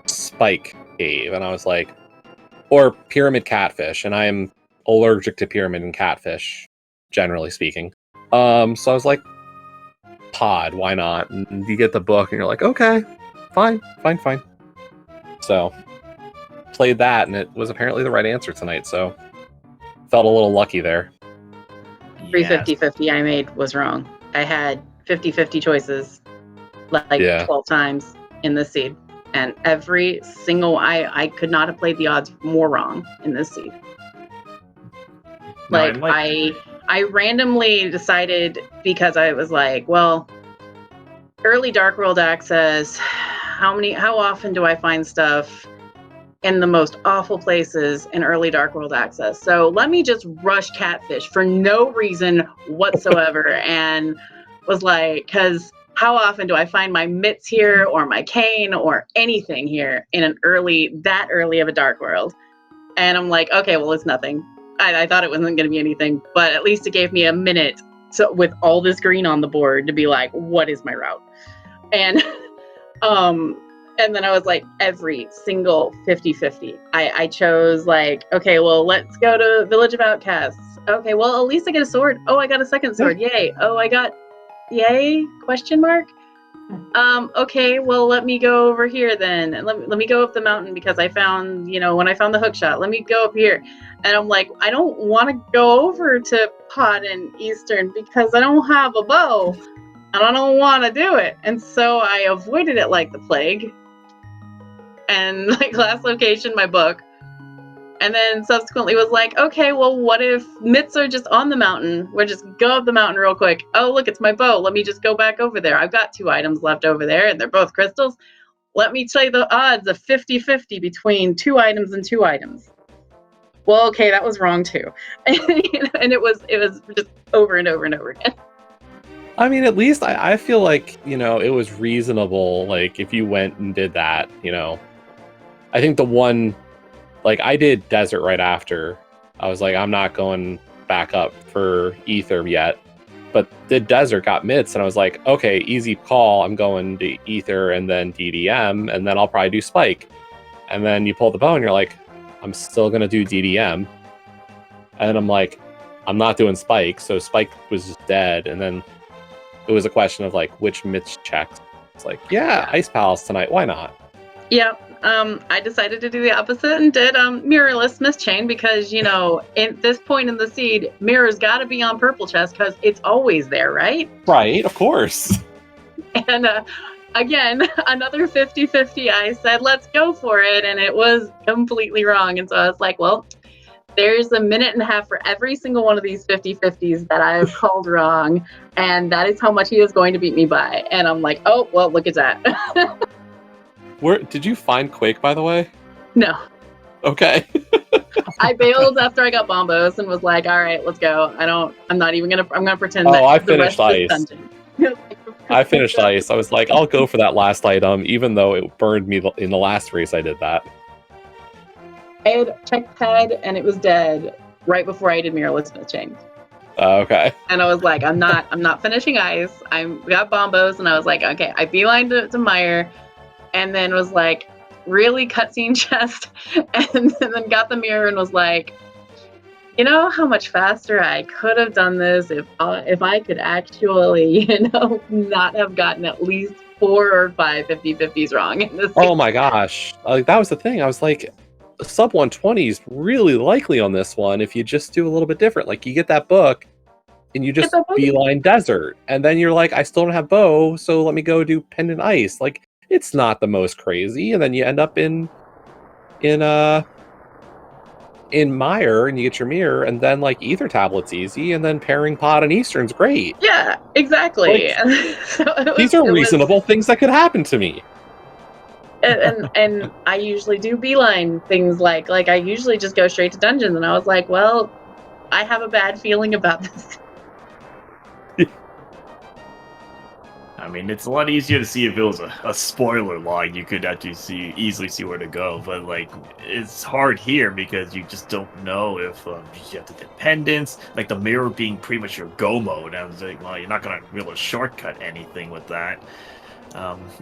[SPEAKER 3] Spike Cave. And I was like, or Pyramid Catfish. And I am allergic to Pyramid and Catfish, generally speaking. So I was like, Pod, why not? And you get the book and you're like, okay, fine. So played that, and it was apparently the right answer tonight, so felt a little lucky there.
[SPEAKER 4] 350-50 I made was wrong. I had 50-50 choices like 12 times in this seed, and every single I could not have played the odds more wrong in this seed. I randomly decided, because I was like, well, early Dark World access, how often do I find stuff in the most awful places in early Dark World access? So let me just rush Catfish for no reason whatsoever. And was like, because how often do I find my mitts here or my cane or anything here in that early of a Dark World? And I'm like, okay, well, it's nothing. I thought it wasn't going to be anything, but at least it gave me a minute with all this green on the board to be like, what is my route? And and then I was like, every single 50-50. I chose like, okay, well, let's go to Village of Outcasts. Okay, well, at least I get a sword. Oh, I got a second sword. Yay. Oh, I got yay? Question mark? Okay, well, let me go over here then. And let me go up the mountain, because I found, when I found the hook shot, let me go up here. And I'm like, I don't want to go over to Pod and Eastern because I don't have a bow and I don't want to do it. And so I avoided it like the plague. And like last location, my book. And then subsequently was like, okay, well, what if mitts are just on the mountain? We'll just go up the mountain real quick. Oh, look, it's my bow. Let me just go back over there. I've got 2 items left over there, and they're both crystals. Let me tell you the odds of 50-50 between 2 items and 2 items. Well, okay, that was wrong too. And it was just over and over and over again.
[SPEAKER 3] I mean, at least I feel like, it was reasonable. Like, if you went and did that, I think the one, like, I did Desert right after. I was like, I'm not going back up for Ether yet. But the Desert got mitts, and I was like, okay, easy call. I'm going to Ether and then DDM, and then I'll probably do Spike. And then you pull the bow, and you're like, I'm still going to do DDM. And I'm like, I'm not doing Spike. So Spike was just dead. And then it was a question of, like, which mitts checks. It's like, yeah, Ice Palace tonight. Why not?
[SPEAKER 4] Yep. I decided to do the opposite and did Mirrorless Mist Chain, because, at this point in the seed, Mirror's got to be on purple chest because it's always there, right?
[SPEAKER 3] Right, of course.
[SPEAKER 4] And again, another 50-50. I said, let's go for it. And it was completely wrong. And so I was like, well, there's a minute and a half for every single one of these 50-50s that I have called wrong, and that is how much he is going to beat me by. And I'm like, oh, well, look at that.
[SPEAKER 3] Where did you find Quake, by the way?
[SPEAKER 4] No.
[SPEAKER 3] Okay.
[SPEAKER 4] I bailed after I got Bombos and was like, all right, let's go. I'm not even gonna, I'm gonna pretend that
[SPEAKER 3] I
[SPEAKER 4] the rest
[SPEAKER 3] finished
[SPEAKER 4] of
[SPEAKER 3] Ice.
[SPEAKER 4] this dungeon.
[SPEAKER 3] I finished Ice. I was like, I'll go for that last item, even though it burned me in the last race I did that.
[SPEAKER 4] I had checked head and it was dead right before I did Mirrorless Smith Chain.
[SPEAKER 3] Okay.
[SPEAKER 4] And I was like, I'm not finishing Ice. We got Bombos, and I was like, okay, I beelined to Meyer, and then was like, really cutscene chest, and then got the mirror and was like, you know how much faster I could have done this if I could actually, not have gotten at least 4 or 5 50-50s wrong in this game.
[SPEAKER 3] Oh my gosh. Like, that was the thing. I was like, sub 120 is really likely on this one if you just do a little bit different. Like, you get that book and you just beeline desert, and then you're like, I still don't have bow, so let me go do pendant ice. Like, it's not the most crazy, and then you end up in Mire, and you get your mirror, and then like Ether Tablet's easy, and then pairing Pod and Eastern's great.
[SPEAKER 4] Yeah, exactly.
[SPEAKER 3] Like, these are reasonable things that could happen to me.
[SPEAKER 4] And I usually do beeline things like I usually just go straight to dungeons, and I was like, well, I have a bad feeling about this.
[SPEAKER 2] I mean, it's a lot easier to see if it was a spoiler log. You could actually easily see where to go, but like, it's hard here because you just don't know if you have the dependence, like the mirror being pretty much your go mode. I was like, well, you're not gonna be able to shortcut anything with that.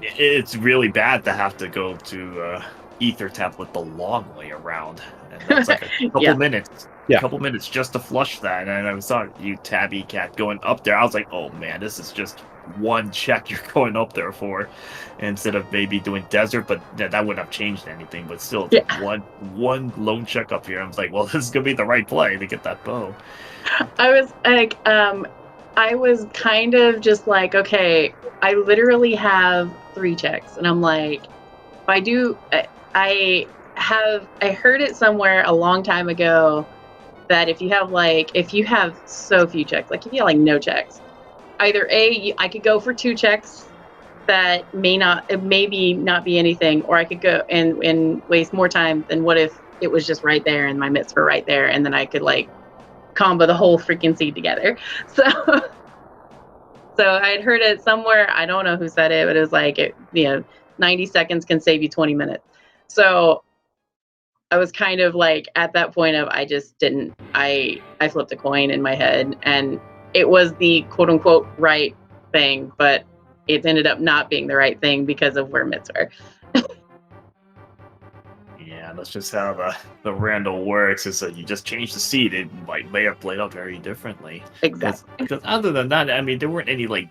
[SPEAKER 2] It's really bad to have to go to Ether Tablet the long way around, and that's like a couple minutes.
[SPEAKER 3] Yeah.
[SPEAKER 2] A couple minutes just to flush that, and I saw you Tabbycat going up there. I was like, oh man, this is just one check you're going up there for, instead of maybe doing desert, but that wouldn't have changed anything. But still, one lone check up here. I was like, well, this is gonna be the right play to get that bow.
[SPEAKER 4] I was like, I was kind of just like, okay, I literally have 3 checks, and I'm like, if I do, I heard it somewhere a long time ago that if you have so few checks, like if you have like no checks, either I could go for 2 checks that maybe not be anything, or I could go and waste more time than what if it was just right there and my mitts were right there, and then I could like combo the whole freaking seed together. So I'd heard it somewhere. I don't know who said it, but it was like, 90 seconds can save you 20 minutes. So I was kind of like at that point of I flipped a coin in my head, and it was the quote unquote right thing, but it ended up not being the right thing because of where mitts were.
[SPEAKER 2] Yeah, that's just how the random works. Is that you just change the seed, it may have played out very differently.
[SPEAKER 4] Exactly.
[SPEAKER 2] Because other than that, I mean, there weren't any like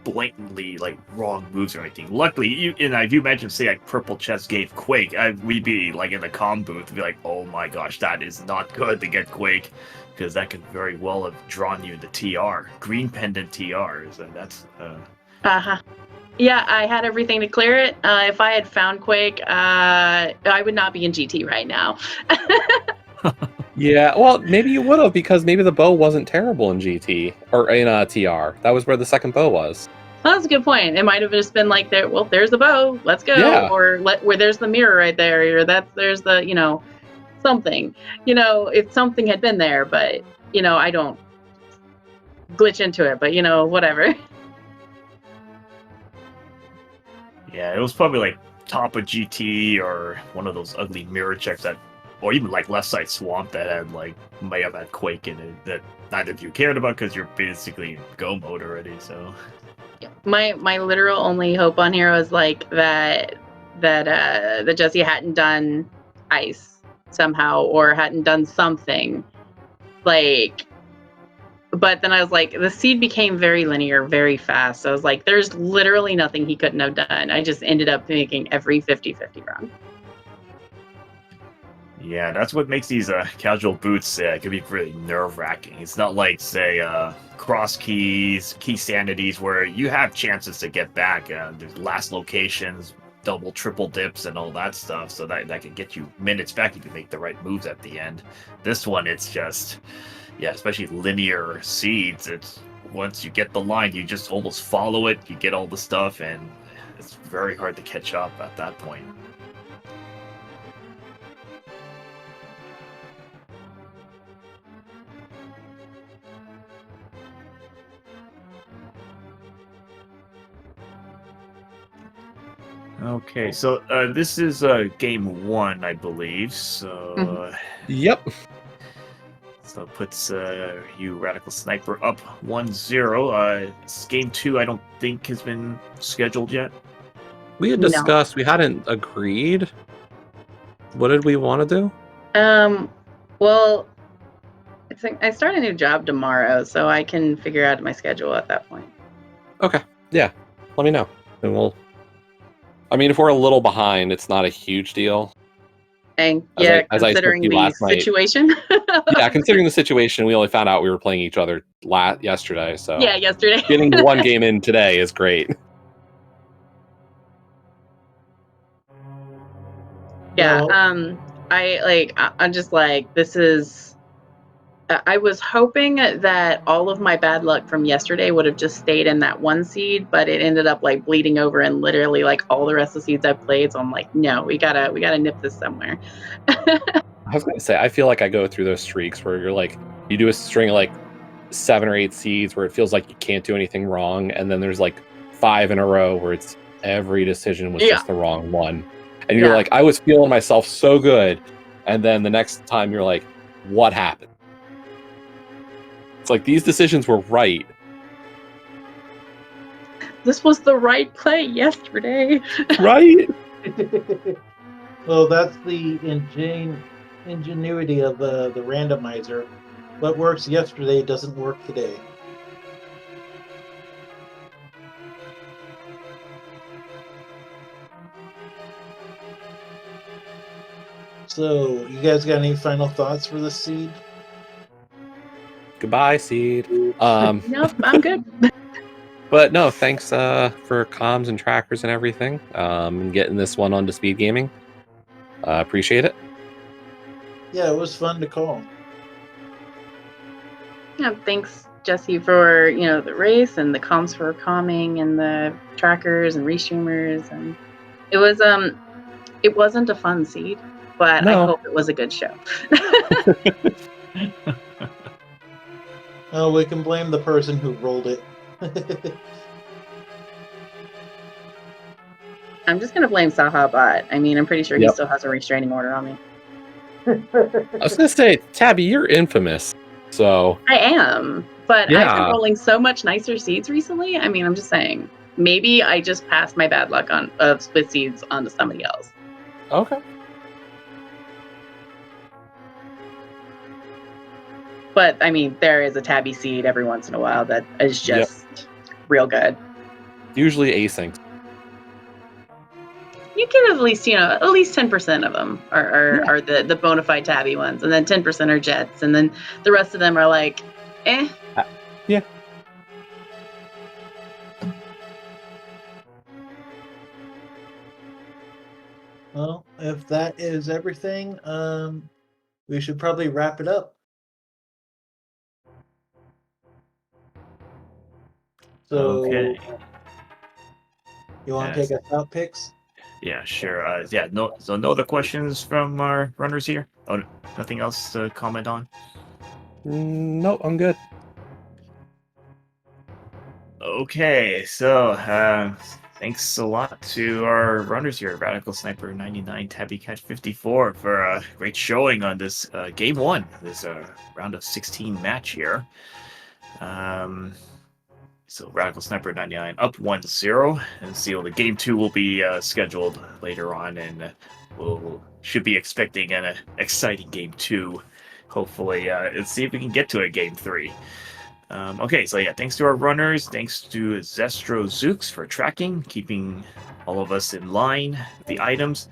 [SPEAKER 2] blatantly like wrong moves or anything. Luckily, if you mentioned say like purple chest gave Quake, we'd be like in the comm booth and be like, oh my gosh, that is not good to get Quake, because that could very well have drawn you the TR, green pendant TRs, and that's yeah, I had everything to clear it. If I had found Quake, I would not be in GT right now.
[SPEAKER 3] Yeah, well, maybe you would have, because maybe the bow wasn't terrible in GT or in TR. That was where the second bow was.
[SPEAKER 4] Well, that's a good point. It might have just been like, there's the bow, let's go,
[SPEAKER 3] Yeah.
[SPEAKER 4] or where there's the mirror right there, or there's the something. If something had been there, but I don't glitch into it, but whatever.
[SPEAKER 2] Yeah, it was probably like top of GT or one of those ugly mirror checks or even like left side swamp that may have had Quake in it that neither of you cared about because you're basically in go mode already. So
[SPEAKER 4] my literal only hope on here was like that Jesse hadn't done ice somehow, or hadn't done something like. But then I was like, the seed became very linear, very fast. So I was like, there's literally nothing he couldn't have done. I just ended up making every 50-50 run.
[SPEAKER 2] Yeah, that's what makes these casual boots can be really nerve-wracking. It's not like, say, cross keys, key sanities, where you have chances to get back. There's last locations, double, triple dips and all that stuff, so that can get you minutes back if you make the right moves at the end. This one, it's just, yeah, especially linear seeds. It's once you get the line, you just almost follow it. You get all the stuff, and it's very hard to catch up at that point. Okay, so this is game 1, I believe. So
[SPEAKER 3] Yep.
[SPEAKER 2] so it puts you Radical Sniper up 1-0. Game 2, I don't think has been scheduled yet.
[SPEAKER 3] We had
[SPEAKER 4] No.
[SPEAKER 3] discussed, we hadn't agreed. What did we want to do?
[SPEAKER 4] Well, I start a new job tomorrow, so I can figure out my schedule at that point.
[SPEAKER 3] Okay. Yeah. Let me know. And we'll. I mean, if we're a little behind, it's not a huge deal.
[SPEAKER 4] And
[SPEAKER 3] As
[SPEAKER 4] yeah,
[SPEAKER 3] I said to
[SPEAKER 4] considering
[SPEAKER 3] you
[SPEAKER 4] the
[SPEAKER 3] last night.
[SPEAKER 4] situation.
[SPEAKER 3] Yeah, considering the situation, we only found out we were playing each other yesterday. So
[SPEAKER 4] Yeah, yesterday.
[SPEAKER 3] getting one game in today is great.
[SPEAKER 4] Yeah.
[SPEAKER 1] Well,
[SPEAKER 4] I'm just like, this is. I was hoping that all of my bad luck from yesterday would have just stayed in that one seed, but it ended up like bleeding over and literally like all the rest of the seeds I played. So I'm like, no, we gotta nip this somewhere.
[SPEAKER 3] I was going to say, I feel like I go through those streaks where you're like, you do a string of like 7 or 8 seeds where it feels like you can't do anything wrong, and then there's like 5 in a row where it's every decision was just the wrong one, and you're like, I was feeling myself so good, and then the next time you're like, what happened? It's like these decisions were right.
[SPEAKER 4] This was the right play yesterday.
[SPEAKER 3] Right?
[SPEAKER 1] well, that's the ingenuity of the randomizer. What works yesterday doesn't work today. So, you guys got any final thoughts for this seed?
[SPEAKER 3] Goodbye, seed.
[SPEAKER 4] Nope, I'm good.
[SPEAKER 3] But no, thanks for comms and trackers and everything, and getting this one onto SpeedGaming. Appreciate it.
[SPEAKER 1] Yeah, it was fun to call.
[SPEAKER 4] Yeah, thanks, Jesse, for the race and the comms for calming and the trackers and restreamers, and it wasn't a fun seed, but I hope it was a good show.
[SPEAKER 1] Oh, we can blame the person who rolled it.
[SPEAKER 4] I'm just gonna blame Sahabat. I mean, I'm pretty sure he still has a restraining order on me.
[SPEAKER 3] I was gonna say, Tabby, you're infamous. So
[SPEAKER 4] I am, but I've been rolling so much nicer seeds recently. I mean, I'm just saying, maybe I just passed my bad luck of split seeds onto somebody else.
[SPEAKER 3] Okay.
[SPEAKER 4] But I mean, there is a Tabby seed every once in a while that is just real good.
[SPEAKER 3] Usually async.
[SPEAKER 4] You get at least 10% of them are the bona fide Tabby ones, and then 10% are Jets, and then the rest of them are like, eh.
[SPEAKER 3] Yeah.
[SPEAKER 1] Well, if that is everything, we should probably wrap it up. So,
[SPEAKER 2] okay.
[SPEAKER 1] You want to take us out, Pix?
[SPEAKER 2] Yeah, sure. No other questions from our runners here? Oh, nothing else to comment on?
[SPEAKER 3] No, I'm good.
[SPEAKER 2] Okay, so thanks a lot to our runners here, RadicalSniper99, Tabbycat54, for a great showing on this game 1, this round of 16 match here. So RadicalSniper99 up 1-0, and the game 2 will be scheduled later on, and should be expecting an exciting game 2. Hopefully, let's see if we can get to a game 3. Okay, so yeah, thanks to our runners, thanks to Zestro Zooks for tracking, keeping all of us in line with the items.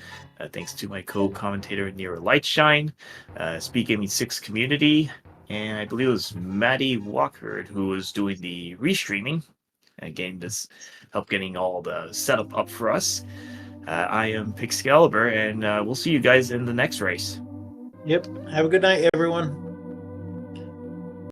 [SPEAKER 2] Thanks to my co-commentator Nero Lightshine, SpeedGaming 6 community, and I believe it was Maddie Walker who was doing the restreaming. Again, this helped getting all the setup up for us. I am Pixcalibur, and we'll see you guys in the next race.
[SPEAKER 1] Yep. Have a good night, everyone.